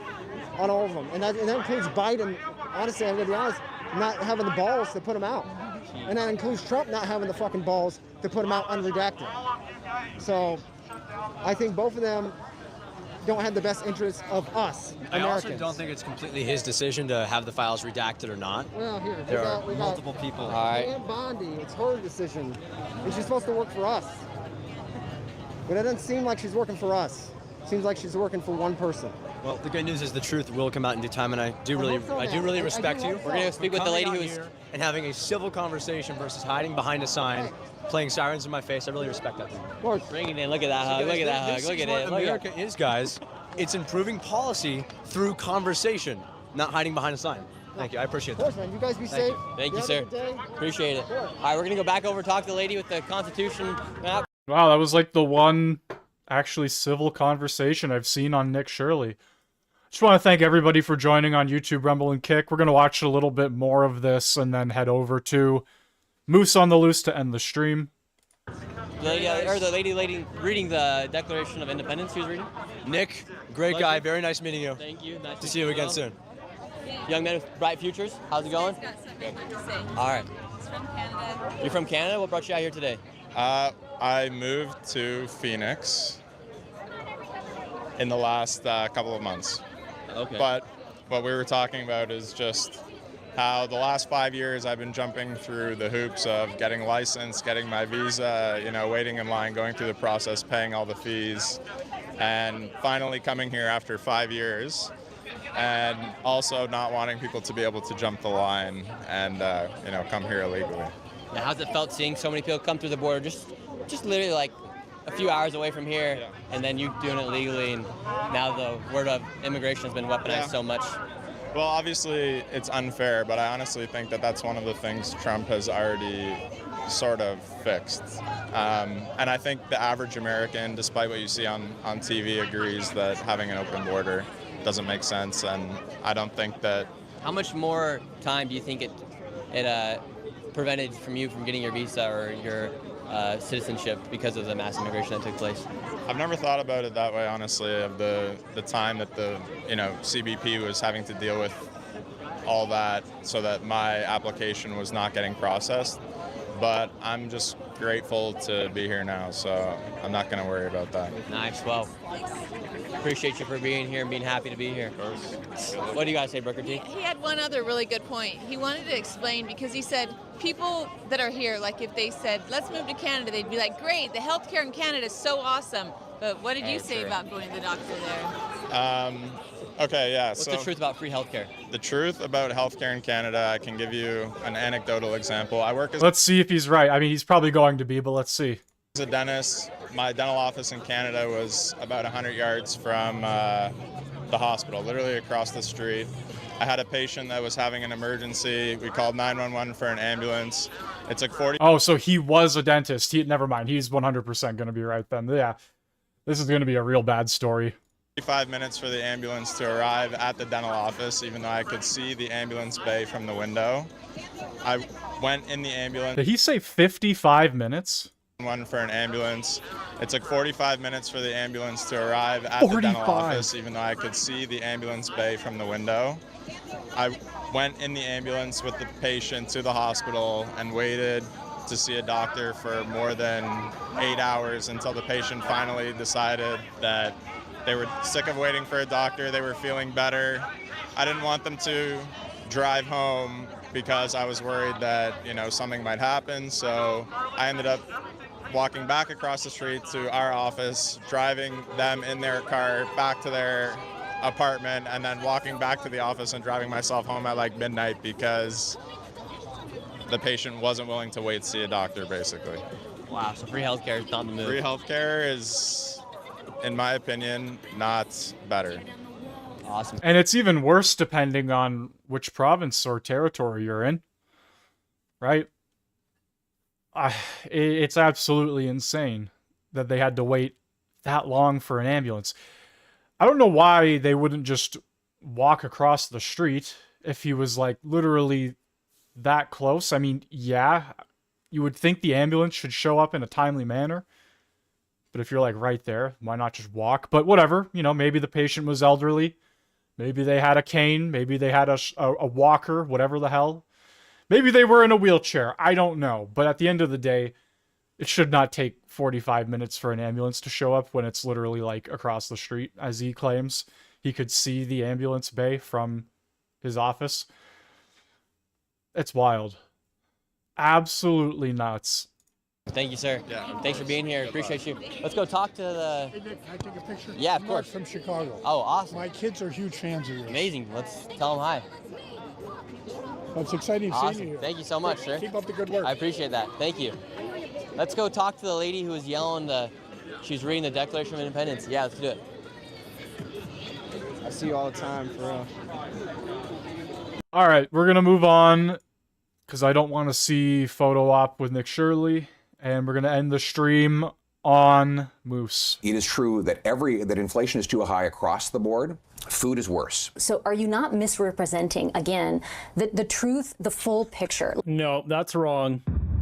on all of them. And that includes Biden, honestly, I'm going to be honest, not having the balls to put them out. And that includes Trump not having the fucking balls to put them out unredacted. So I think both of them don't have the best interests of us, I Americans. also don't think it's completely his decision to have the files redacted or not. Well, here, There are multiple people. Aunt Bondi, it's her decision. And she's supposed to work for us. But it doesn't seem like she's working for us. Seems like she's working for one person. Well, the good news is the truth will come out in due time, and I do really respect you. We're going to speak with the lady who's and having a civil conversation versus hiding behind a sign, playing sirens in my face. I really respect that. Bring it in. Look at that hug. Look at that hug. Look at it. What America is, guys. It's improving policy through conversation, not hiding behind a sign. Thank you. I appreciate that. Of course, man. You guys be safe. Thank you, Have a sir. good day. Appreciate it. All right, we're going to go back over and talk to the lady with the Constitution map. Wow, that was like the one actually civil conversation I've seen on Nick Shirley. Just want to thank everybody for joining on YouTube, Rumble, and Kick. We're going to watch a little bit more of this and then head over to Moose on the Loose to end the stream. The lady reading the Declaration of Independence, who's reading? Nick, great guy. Very nice meeting you. Thank you. Nice to see you again well. soon. Young men with bright futures. How's it going? All right. He's from Canada. You're from Canada? What brought you out here today? I moved to Phoenix in the last couple of months. Okay. But what we were talking about is just how the last 5 years I've been jumping through the hoops of getting licensed, getting my visa, waiting in line, going through the process, paying all the fees, and finally coming here after 5 years, and also not wanting people to be able to jump the line and come here illegally. Now, how's it felt seeing so many people come through the border, just literally like a few hours away from here, and then you doing it legally, and now the word of immigration has been weaponized so much? Well, obviously it's unfair, but I honestly think that that's one of the things Trump has already sort of fixed. And I think the average American, despite what you see on TV, agrees that having an open border doesn't make sense, and I don't think that... How much more time do you think it prevented from you from getting your visa or your citizenship because of the mass immigration that took place? I've never thought about it that way, honestly, of the time that the CBP was having to deal with all that so that my application was not getting processed. But I'm just grateful to be here now, so I'm not going to worry about that. Nice. Well, appreciate you for being here and being happy to be here. Of course. What do you guys say, Booker T? He had one other really good point. He wanted to explain because he said people that are here, like if they said, let's move to Canada, they'd be like, great, the healthcare in Canada is so awesome. But what did you say about going to the doctor there? Okay, yeah. What's the truth about free healthcare? The truth about healthcare in Canada, I can give you an anecdotal example. I work as Let's see if he's right. I mean, he's probably going to be, but let's see. As a dentist. My dental office in Canada was about 100 yards from the hospital, literally across the street. I had a patient that was having an emergency. We called 911 for an ambulance. It took 40... Oh, so he was a dentist. Never mind. He's 100% going to be right then. Yeah, this is going to be a real bad story. 45 minutes for the ambulance to arrive at the dental office, even though I could see the ambulance bay from the window. I went in the ambulance. Did he say 55 minutes? One for an ambulance. It took 45 minutes for the ambulance to arrive at the dental office, even though I could see the ambulance bay from the window. I went in the ambulance with the patient to the hospital and waited to see a doctor for more than 8 hours until the patient finally decided that they were sick of waiting for a doctor. They were feeling better. I didn't want them to drive home because I was worried that, something might happen. So I ended up walking back across the street to our office, driving them in their car back to their apartment, and then walking back to the office and driving myself home at like midnight because the patient wasn't willing to wait to see a doctor, basically. Wow, so free healthcare is not the move. Free healthcare is, in my opinion, not better. Awesome. And it's even worse depending on which province or territory you're in, right? It's absolutely insane that they had to wait that long for an ambulance. I don't know why they wouldn't just walk across the street if he was like literally that close. I mean, yeah, you would think the ambulance should show up in a timely manner. But if you're like right there, why not just walk? But whatever, maybe the patient was elderly. Maybe they had a cane. Maybe they had a walker, whatever the hell. Maybe they were in a wheelchair. I don't know. But at the end of the day, it should not take 45 minutes for an ambulance to show up when it's literally like across the street, as he claims. He could see the ambulance bay from his office. It's wild. Absolutely nuts. Thank you, sir. Yeah. Thanks for being here. Appreciate you. Let's go talk to the... Hey, Nick, can I take a picture? Yeah, of Mark course. from Chicago. Oh, awesome. My kids are huge fans of yours. Amazing. Let's tell them hi. It's exciting Awesome. seeing you here. Thank you so much, sir. Keep up the good work. I appreciate that. Thank you. Let's go talk to the lady who was yelling she was reading the Declaration of Independence. Yeah, let's do it. I see you all the time, for real. All right, we're going to move on because I don't want to see photo op with Nick Shirley. And we're going to end the stream on Moose. It is true that that inflation is too high across the board. Food is worse. So are you not misrepresenting, again, the truth, the full picture? No, that's wrong.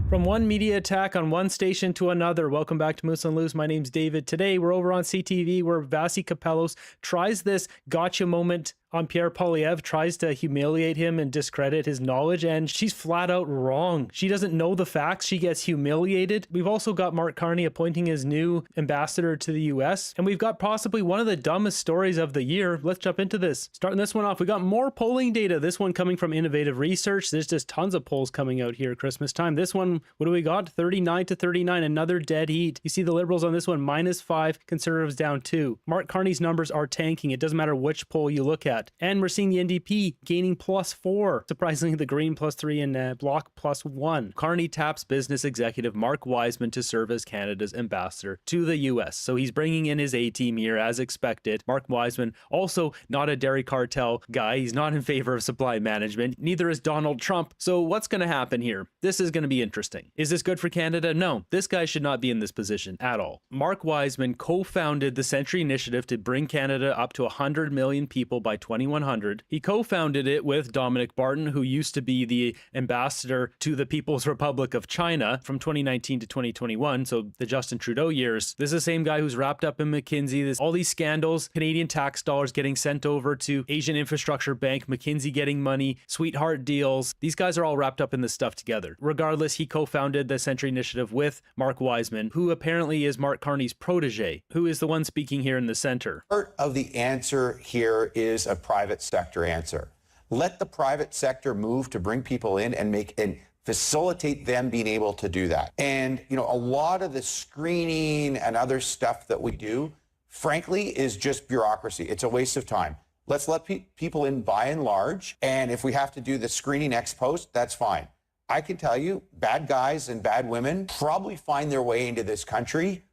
From one media attack on one station to another, welcome back to Moose and Loose. My name's David. Today, we're over on CTV where Vasi Kapellos tries this gotcha moment on Pierre Poilievre, tries to humiliate him and discredit his knowledge, and she's flat out wrong. She doesn't know the facts. She gets humiliated. We've also got Mark Carney appointing his new ambassador to the US, and we've got possibly one of the dumbest stories of the year. Let's jump into this. Starting this one off, we got more polling data. This one coming from Innovative Research. There's just tons of polls coming out here at Christmas time. This one, what do we got? 39 to 39, another dead heat. You see the Liberals on this one, -5, Conservatives down 2. Mark Carney's numbers are tanking. It doesn't matter which poll you look at. And we're seeing the NDP gaining +4. Surprisingly, the Green +3 and Bloc +1. Carney taps business executive Mark Wiseman to serve as Canada's ambassador to the US. So he's bringing in his A-team here as expected. Mark Wiseman, also not a dairy cartel guy. He's not in favor of supply management. Neither is Donald Trump. So what's going to happen here? This is going to be interesting. Is this good for Canada? No. This guy should not be in this position at all. Mark Wiseman co-founded the Century Initiative to bring Canada up to 100 million people by 2100. He co-founded it with Dominic Barton, who used to be the ambassador to the People's Republic of China from 2019 to 2021, so the Justin Trudeau years. This is the same guy who's wrapped up in McKinsey. All these scandals, Canadian tax dollars getting sent over to Asian Infrastructure Bank, McKinsey getting money, sweetheart deals. These guys are all wrapped up in this stuff together. Regardless, he co-founded the Century Initiative with Mark Wiseman, who apparently is Mark Carney's protege, who is the one speaking here in the center. Part of the answer here is a private sector answer. Let the private sector move to bring people in and facilitate them being able to do that. And, a lot of the screening and other stuff that we do, frankly, is just bureaucracy. It's a waste of time. Let's let people in by and large. And if we have to do the screening ex post, that's fine. I can tell you, bad guys and bad women probably find their way into this country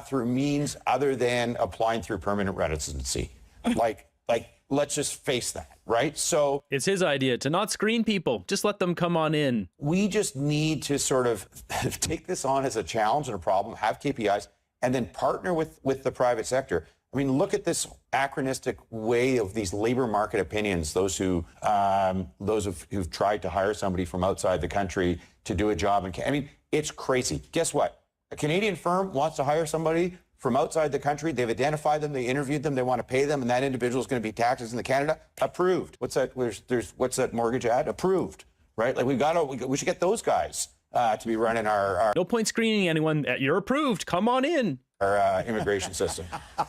through means other than applying through permanent residency. Like, let's just face that, right? So it's his idea to not screen people, just let them come on in. We just need to sort of take this on as a challenge and a problem, have KPIs, and then partner with the private sector. I mean, look at this anachronistic way of these labor market opinions, those who've tried to hire somebody from outside the country to do a job. I mean, it's crazy. Guess what? A Canadian firm wants to hire somebody from outside the country. They've identified them, they interviewed them, they want to pay them, and that individual is going to be taxed in Canada. Approved. What's that? What's that mortgage ad? Approved. Right? Like we should get those guys to be running our No point screening anyone. You're approved. Come on in. Immigration system.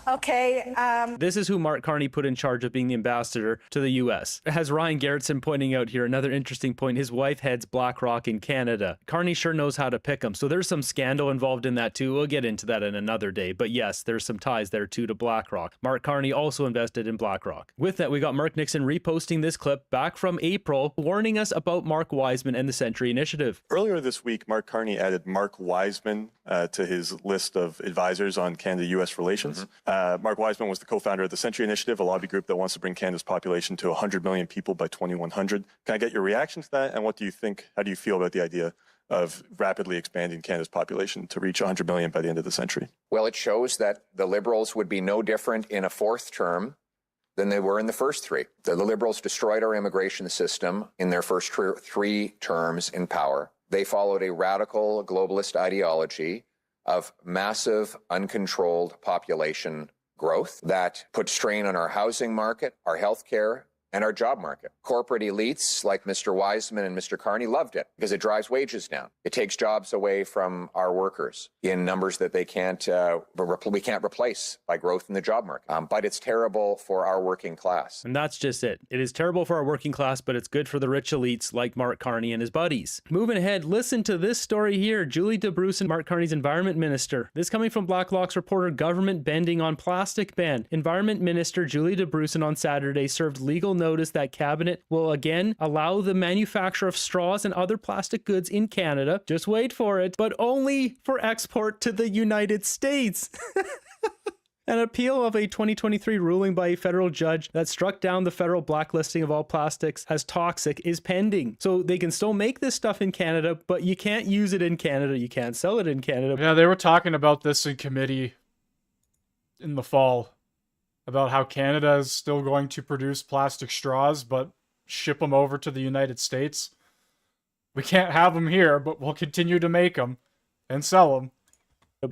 Okay. This is who Mark Carney put in charge of being the ambassador to the U.S. Has Ryan Gerritsen pointing out here another interesting point. His wife heads BlackRock in Canada. Carney sure knows how to pick them. So there's some scandal involved in that too. We'll get into that in another day. But yes, there's some ties there too to BlackRock. Mark Carney also invested in BlackRock. With that, we got Mark Nixon reposting this clip back from April, warning us about Mark Wiseman and the Century Initiative. Earlier this week, Mark Carney added Mark Wiseman to his list of advisors on Canada-U.S. relations. Mark Wiseman was the co-founder of the Century Initiative, a lobby group that wants to bring Canada's population to 100 million people by 2100. Can I get your reaction to that? And what do you think, how do you feel about the idea of rapidly expanding Canada's population to reach 100 million by the end of the century? Well, it shows that the Liberals would be no different in a fourth term than they were in the first three. The Liberals destroyed our immigration system in their first three terms in power. They followed a radical globalist ideology of massive, uncontrolled population growth that put strain on our housing market, our healthcare, and our job market. Corporate elites like Mr. Wiseman and Mr. Carney loved it because it drives wages down. It takes jobs away from our workers in numbers that we can't replace by growth in the job market. But it's terrible for our working class. And that's just it. It is terrible for our working class, but it's good for the rich elites like Mark Carney and his buddies. Moving ahead, listen to this story here. Julie DeBruce, Mark Carney's environment minister. This coming from Blacklock's reporter, government bending on plastic ban. Environment Minister Julie DeBruce on Saturday served legal notice that cabinet will again allow the manufacture of straws and other plastic goods in Canada, just wait for it, but only for export to the United States. An appeal of a 2023 ruling by a federal judge that struck down the federal blacklisting of all plastics as toxic is pending. So they can still make this stuff in Canada, but you can't use it in Canada. You can't sell it in Canada. Yeah, they were talking about this in committee in the fall, about how Canada is still going to produce plastic straws, but ship them over to the United States. We can't have them here, but we'll continue to make them and sell them.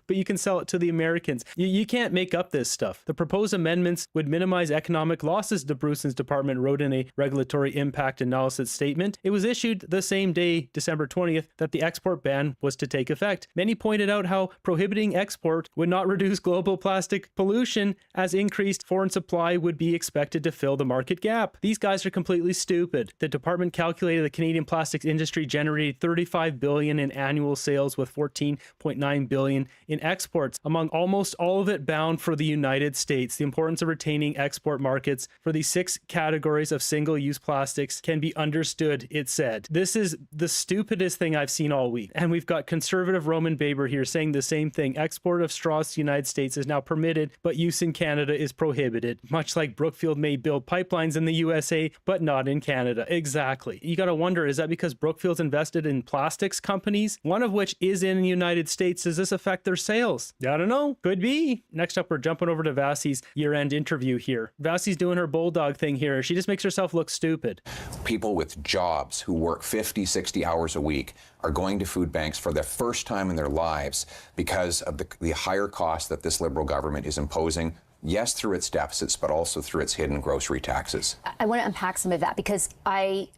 But you can sell it to the Americans. You can't make up this stuff. The proposed amendments would minimize economic losses, DeBruce's department wrote in a regulatory impact analysis statement. It was issued the same day, December 20th, that the export ban was to take effect. Many pointed out how prohibiting export would not reduce global plastic pollution, as increased foreign supply would be expected to fill the market gap. These guys are completely stupid. The department calculated the Canadian plastics industry generated $35 billion in annual sales with $14.9 billion in exports, among almost all of it bound for the United States. The importance of retaining export markets for these 6 categories of single-use plastics can be understood, it said. This is the stupidest thing I've seen all week. And we've got conservative Roman Baber here saying the same thing. Export of straws to the United States is now permitted, but use in Canada is prohibited. Much like Brookfield may build pipelines in the USA, but not in Canada. Exactly. You gotta wonder, is that because Brookfield's invested in plastics companies, one of which is in the United States? Does this affect their sales? I don't know. Could be. Next up, we're jumping over to Vassie's year-end interview here. Vassie's doing her bulldog thing here. She just makes herself look stupid. People with jobs who work 50, 60 hours a week are going to food banks for the first time in their lives because of the higher cost that this Liberal government is imposing. Yes, through its deficits, but also through its hidden grocery taxes. I want to unpack some of that because I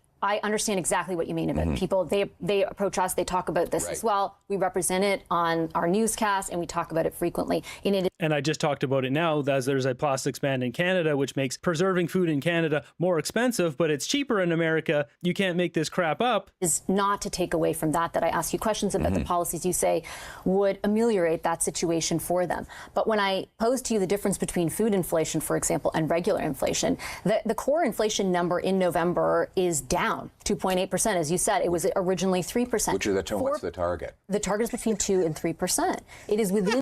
understand exactly what you mean about people. They approach us, they talk about this as well. We represent it on our newscast and we talk about it frequently. And I just talked about it now, as there's a plastics ban in Canada, which makes preserving food in Canada more expensive, but it's cheaper in America. You can't make this crap up. Is not to take away from that I ask you questions about the policies you say would ameliorate that situation for them. But when I pose to you the difference between food inflation, for example, and regular inflation, the core inflation number in November is down 2.8%. As you said, it was originally 3%. What's the target? The target is between 2 and 3%. It is within...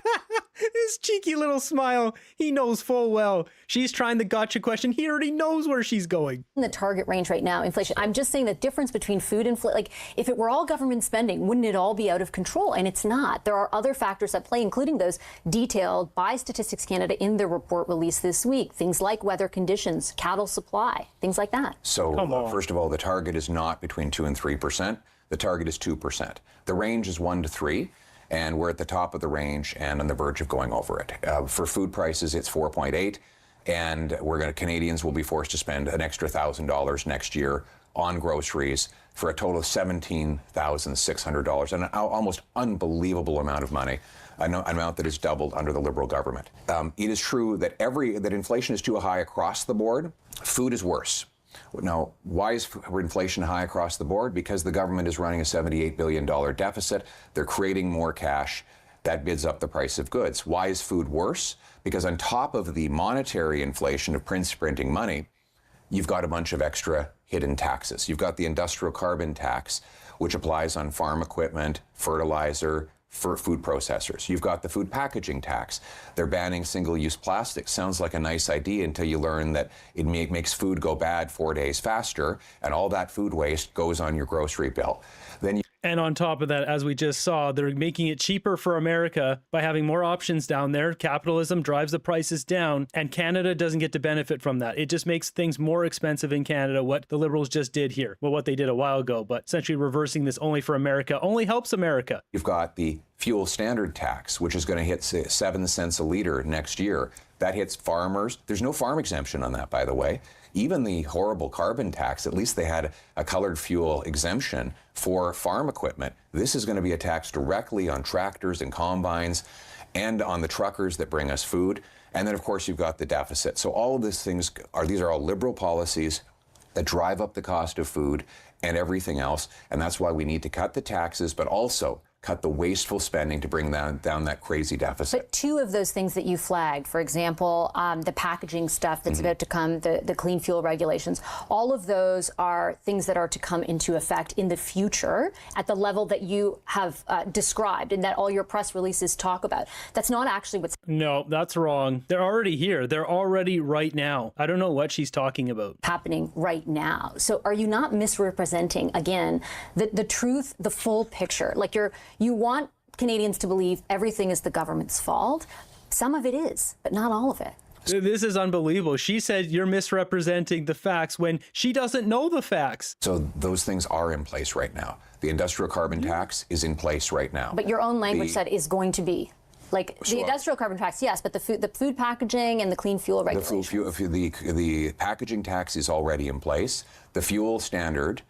His cheeky little smile. He knows full well. She's trying the gotcha question. He already knows where she's going. In the target range right now, inflation. I'm just saying the difference between food and like, if it were all government spending, wouldn't it all be out of control? And it's not. There are other factors at play, including those detailed by Statistics Canada in their report released this week. Things like weather conditions, cattle supply, things like that. So, first of all, the target is not between 2 and 3%. The target is 2%. The range is 1 to 3. and we're at the top of the range and on the verge of going over it. For food prices, it's 4.8, and Canadians will be forced to spend an extra $1,000 next year on groceries for a total of $17,600, an almost unbelievable amount of money, an amount that is doubled under the Liberal government. It is true that that inflation is too high across the board. Food is worse. Now, why is inflation high across the board? Because the government is running a $78 billion deficit. They're creating more cash. That bids up the price of goods. Why is food worse? Because on top of the monetary inflation of printing money, you've got a bunch of extra hidden taxes. You've got the industrial carbon tax, which applies on farm equipment, fertilizer, for food processors. You've got the food packaging tax. They're banning single-use plastic. Sounds like a nice idea until you learn that it makes food go bad 4 days faster, and all that food waste goes on your grocery bill. And on top of that, as we just saw, they're making it cheaper for America by having more options down there. Capitalism drives the prices down, and Canada doesn't get to benefit from that. It just makes things more expensive in Canada, what the Liberals just did here. Well, what they did a while ago, but essentially reversing this only for America only helps America. You've got the fuel standard tax, which is going to hit 7 cents a liter next year. That hits farmers. There's no farm exemption on that, by the way. Even the horrible carbon tax, at least they had a colored fuel exemption for farm equipment. This is going to be a tax directly on tractors and combines and on the truckers that bring us food. And then, of course, you've got the deficit. So all of these things these are all Liberal policies that drive up the cost of food and everything else. And that's why we need to cut the taxes, but also cut the wasteful spending to bring down that crazy deficit. But two of those things that you flagged, for example, the packaging stuff that's about to come, the clean fuel regulations, all of those are things that are to come into effect in the future at the level that you have described and that all your press releases talk about. That's not actually what's... No, that's wrong. They're already here. They're already right now. I don't know what she's talking about. Happening right now. So are you not misrepresenting, again, the truth, the full picture? Like you want Canadians to believe everything is the government's fault. Some of it is, but not all of it. This is unbelievable. She said you're misrepresenting the facts when she doesn't know the facts. So those things are in place right now. The industrial carbon tax is in place right now. But your own language said is going to be. Like the industrial carbon tax, yes, but the food packaging and the clean fuel regulations. The packaging tax is already in place. The fuel standard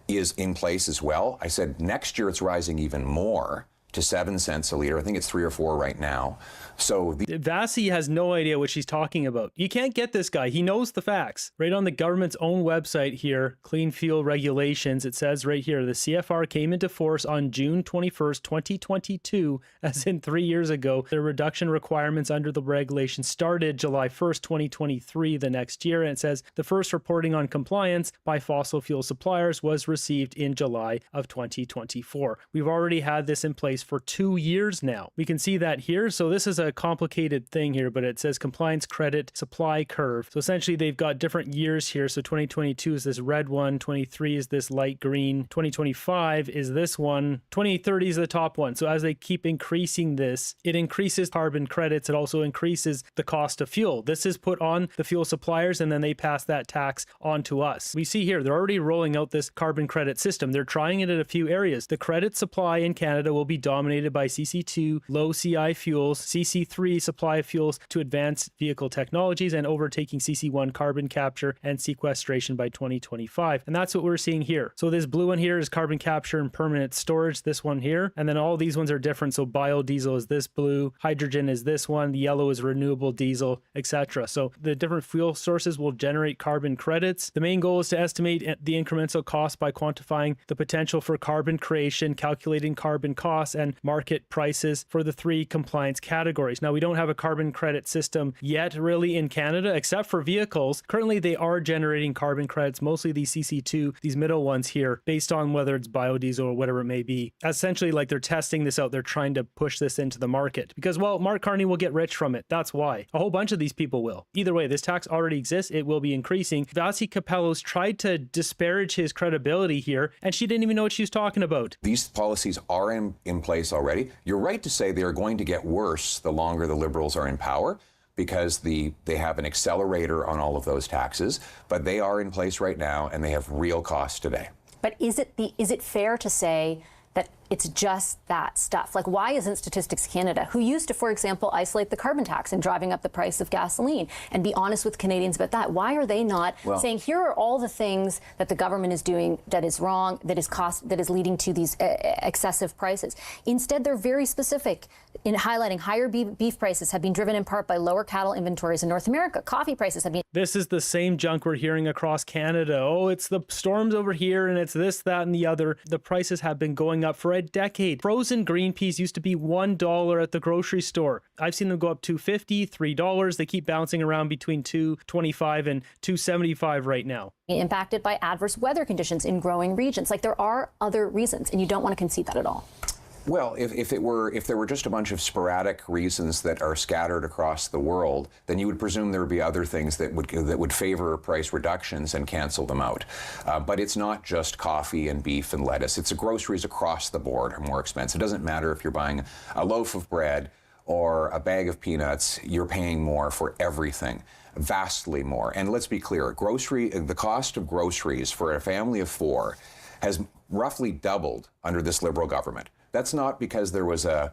is in place as well. I said next year it's rising even more to 7 cents a liter. I think it's 3 or 4 right now. So Vasi has no idea what she's talking about. You can't get this guy. He knows the facts. Right on the government's own website here, Clean Fuel Regulations, it says right here, the CFR came into force on June 21st, 2022, as in 3 years ago. The reduction requirements under the regulation started July 1st, 2023, the next year. And it says the first reporting on compliance by fossil fuel suppliers was received in July of 2024. We've already had this in place for 2 years now. We can see that here. So this is a complicated thing here, but it says compliance credit supply curve. So essentially they've got different years here. So 2022 is this red one, 23 is this light green, 2025 is this one, 2030 is the top one. So as they keep increasing this, it increases carbon credits. It also increases the cost of fuel. This is put on the fuel suppliers and then they pass that tax on to us. We see here, they're already rolling out this carbon credit system. They're trying it in a few areas. The credit supply in Canada will be dominated by CC2, low CI fuels, CC3 supply of fuels to advanced vehicle technologies, and overtaking CC1 carbon capture and sequestration by 2025. And that's what we're seeing here. So this blue one here is carbon capture and permanent storage, this one here. And then all these ones are different. So biodiesel is this blue, hydrogen is this one, the yellow is renewable diesel, etc. So the different fuel sources will generate carbon credits. The main goal is to estimate the incremental cost by quantifying the potential for carbon creation, calculating carbon costs, and market prices for the 3 compliance categories. Now, we don't have a carbon credit system yet really in Canada, except for vehicles. Currently, they are generating carbon credits, mostly these CC2, these middle ones here, based on whether it's biodiesel or whatever it may be. Essentially, like they're testing this out. They're trying to push this into the market because, well, Mark Carney will get rich from it. That's why. A whole bunch of these people will. Either way, this tax already exists. It will be increasing. Vasi Capellos tried to disparage his credibility here, and she didn't even know what she was talking about. These policies are in place already. You're right to say they are going to get worse the longer the Liberals are in power, because they have an accelerator on all of those taxes, but they are in place right now and they have real costs today. But is it fair to say that It's just that stuff. Like, why isn't Statistics Canada, who used to, for example, isolate the carbon tax and driving up the price of gasoline and be honest with Canadians about that, why are they not saying, here are all the things that the government is doing that is wrong, that is leading to these excessive prices? Instead, they're very specific in highlighting higher beef prices have been driven in part by lower cattle inventories in North America. Coffee prices have been... This is the same junk we're hearing across Canada. Oh, it's the storms over here and it's this, that, and the other. The prices have been going up for a decade. Frozen green peas used to be $1 at the grocery store. I've seen them go up to $2.50, $3. They keep bouncing around between $2.25 and $2.75 right now. Impacted by adverse weather conditions in growing regions. Like, there are other reasons, and you don't want to concede that at all. Well, if there were just a bunch of sporadic reasons that are scattered across the world, then you would presume there would be other things that would favor price reductions and cancel them out. But it's not just coffee and beef and lettuce. It's groceries across the board are more expensive. It doesn't matter if you're buying a loaf of bread or a bag of peanuts, you're paying more for everything. Vastly more. And let's be clear, the cost of groceries for a family of four has roughly doubled under this Liberal government. That's not because there was a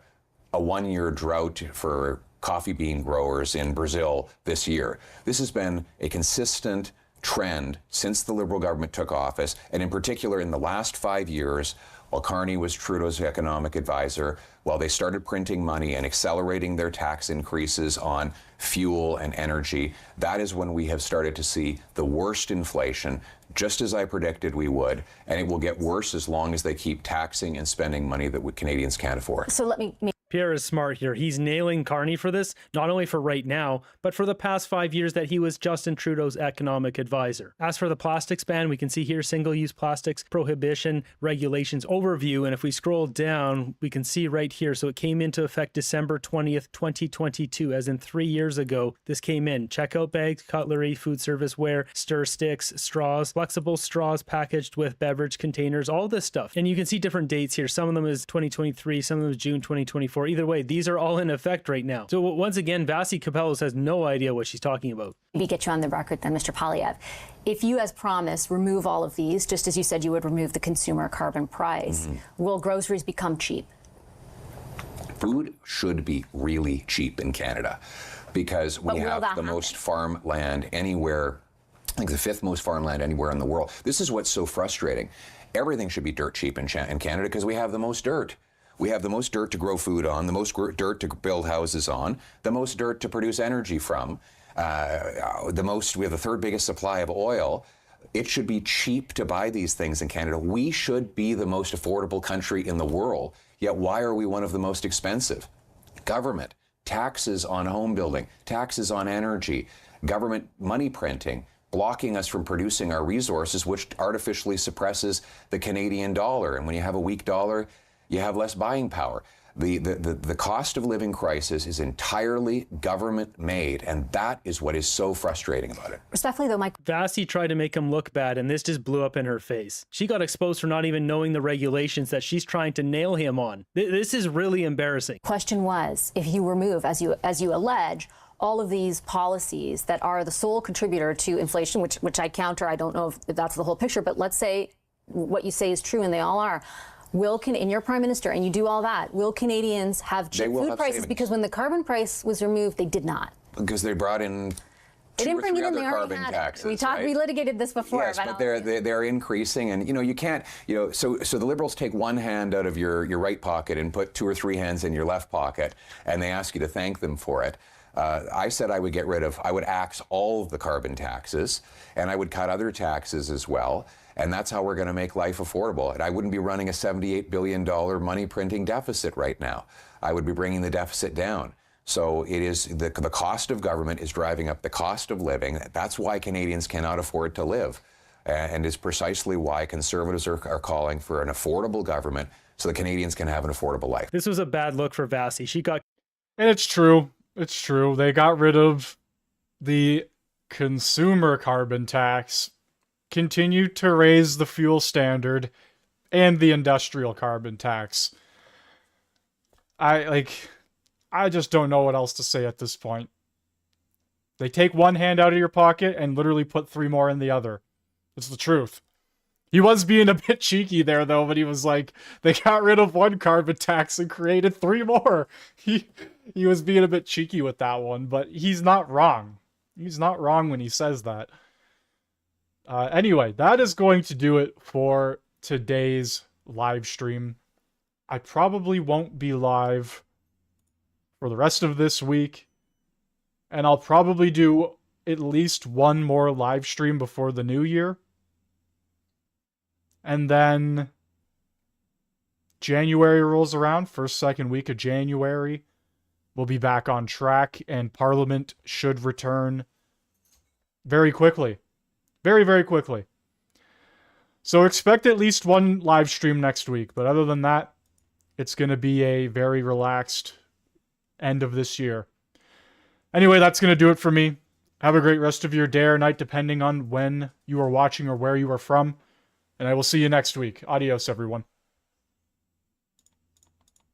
one-year drought for coffee bean growers in Brazil this year. This has been a consistent trend since the Liberal government took office, and in particular in the last 5 years, while Carney was Trudeau's economic advisor, while they started printing money and accelerating their tax increases on fuel and energy, that is when we have started to see the worst inflation, just as I predicted we would, and it will get worse as long as they keep taxing and spending money that Canadians can't afford. So let me Pierre is smart here. He's nailing Carney for this, not only for right now, but for the past 5 years that he was Justin Trudeau's economic advisor. As for the plastics ban, we can see here single-use plastics prohibition regulations overview, and if we scroll down, we can see right here. So it came into effect December 20th, 2022, as in 3 years ago. This came in. Checkout bags, cutlery, food service ware, stir sticks, straws, flexible straws packaged with beverage containers, all this stuff. And you can see different dates here. Some of them is 2023, some of them is June 2024. Either way, these are all in effect right now. So once again, Vasi Kapelos has no idea what she's talking about. Maybe get you on the record then, Mr. Polyev. If you, as promised, remove all of these, just as you said you would remove the consumer carbon price, will groceries become cheap? Food should be really cheap in Canada because we have the most farmland anywhere. I think the fifth most farmland anywhere in the world. This is what's so frustrating. Everything should be dirt cheap in Canada because we have the most dirt. We have the most dirt to grow food on, the most dirt to build houses on, the most dirt to produce energy from, we have the third biggest supply of oil. It should be cheap to buy these things in Canada. We should be the most affordable country in the world, yet why are we one of the most expensive? Government, taxes on home building, taxes on energy, government money printing, blocking us from producing our resources, which artificially suppresses the Canadian dollar. And when you have a weak dollar, you have less buying power. The cost of living crisis is entirely government made, and that is what is so frustrating about it. Respectfully, though, Mike. Vasi tried to make him look bad, and this just blew up in her face. She got exposed for not even knowing the regulations that she's trying to nail him on. This is really embarrassing. Question was, if you remove, as you allege, all of these policies that are the sole contributor to inflation, which I counter, I don't know if that's the whole picture, but let's say what you say is true, and they all are. And you're prime minister, and you do all that, will Canadians have cheap food prices? Savings. Because when the carbon price was removed, they did not. Because they brought in They didn't bring it in, they already carbon had taxes, it. We litigated this before. Yes, but they're increasing, and you can't, so the Liberals take one hand out of your right pocket and put two or three hands in your left pocket, and they ask you to thank them for it. I said I would axe all of the carbon taxes, and I would cut other taxes as well. And that's how we're going to make life affordable. And I wouldn't be running a $78 billion money printing deficit right now. I would be bringing the deficit down. So it is the cost of government is driving up the cost of living. That's why Canadians cannot afford to live. And is precisely why conservatives are calling for an affordable government so the Canadians can have an affordable life. This was a bad look for Vasi. And it's true. It's true. They got rid of the consumer carbon tax, continued to raise the fuel standard, and the industrial carbon tax. I just don't know what else to say at this point. They take one hand out of your pocket and literally put three more in the other. It's the truth. He was being a bit cheeky there, though, but he was like, they got rid of one carbon tax and created 3 more. He was being a bit cheeky with that one, but he's not wrong. He's not wrong when he says that. Anyway, that is going to do it for today's live stream. I probably won't be live for the rest of this week, and I'll probably do at least one more live stream before the new year. And then January rolls around, first, second week of January. We'll be back on track, and Parliament should return very quickly. Very, very quickly. So expect at least one live stream next week. But other than that, it's going to be a very relaxed end of this year. Anyway, that's going to do it for me. Have a great rest of your day or night, depending on when you are watching or where you are from. And I will see you next week. Adios, everyone.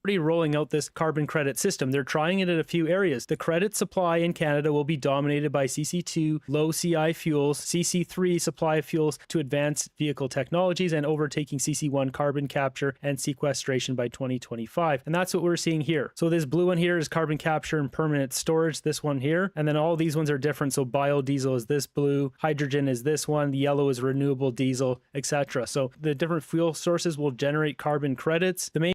Rolling out this carbon credit system. They're trying it in a few areas. The credit supply in Canada will be dominated by CC2 low CI fuels, CC3 supply of fuels to advanced vehicle technologies, and overtaking CC1 carbon capture and sequestration by 2025. And that's what we're seeing here. So this blue one here is carbon capture and permanent storage, this one here. And then all these ones are different. So biodiesel is this blue, hydrogen is this one, the yellow is renewable diesel, etc. So the different fuel sources will generate carbon credits. The main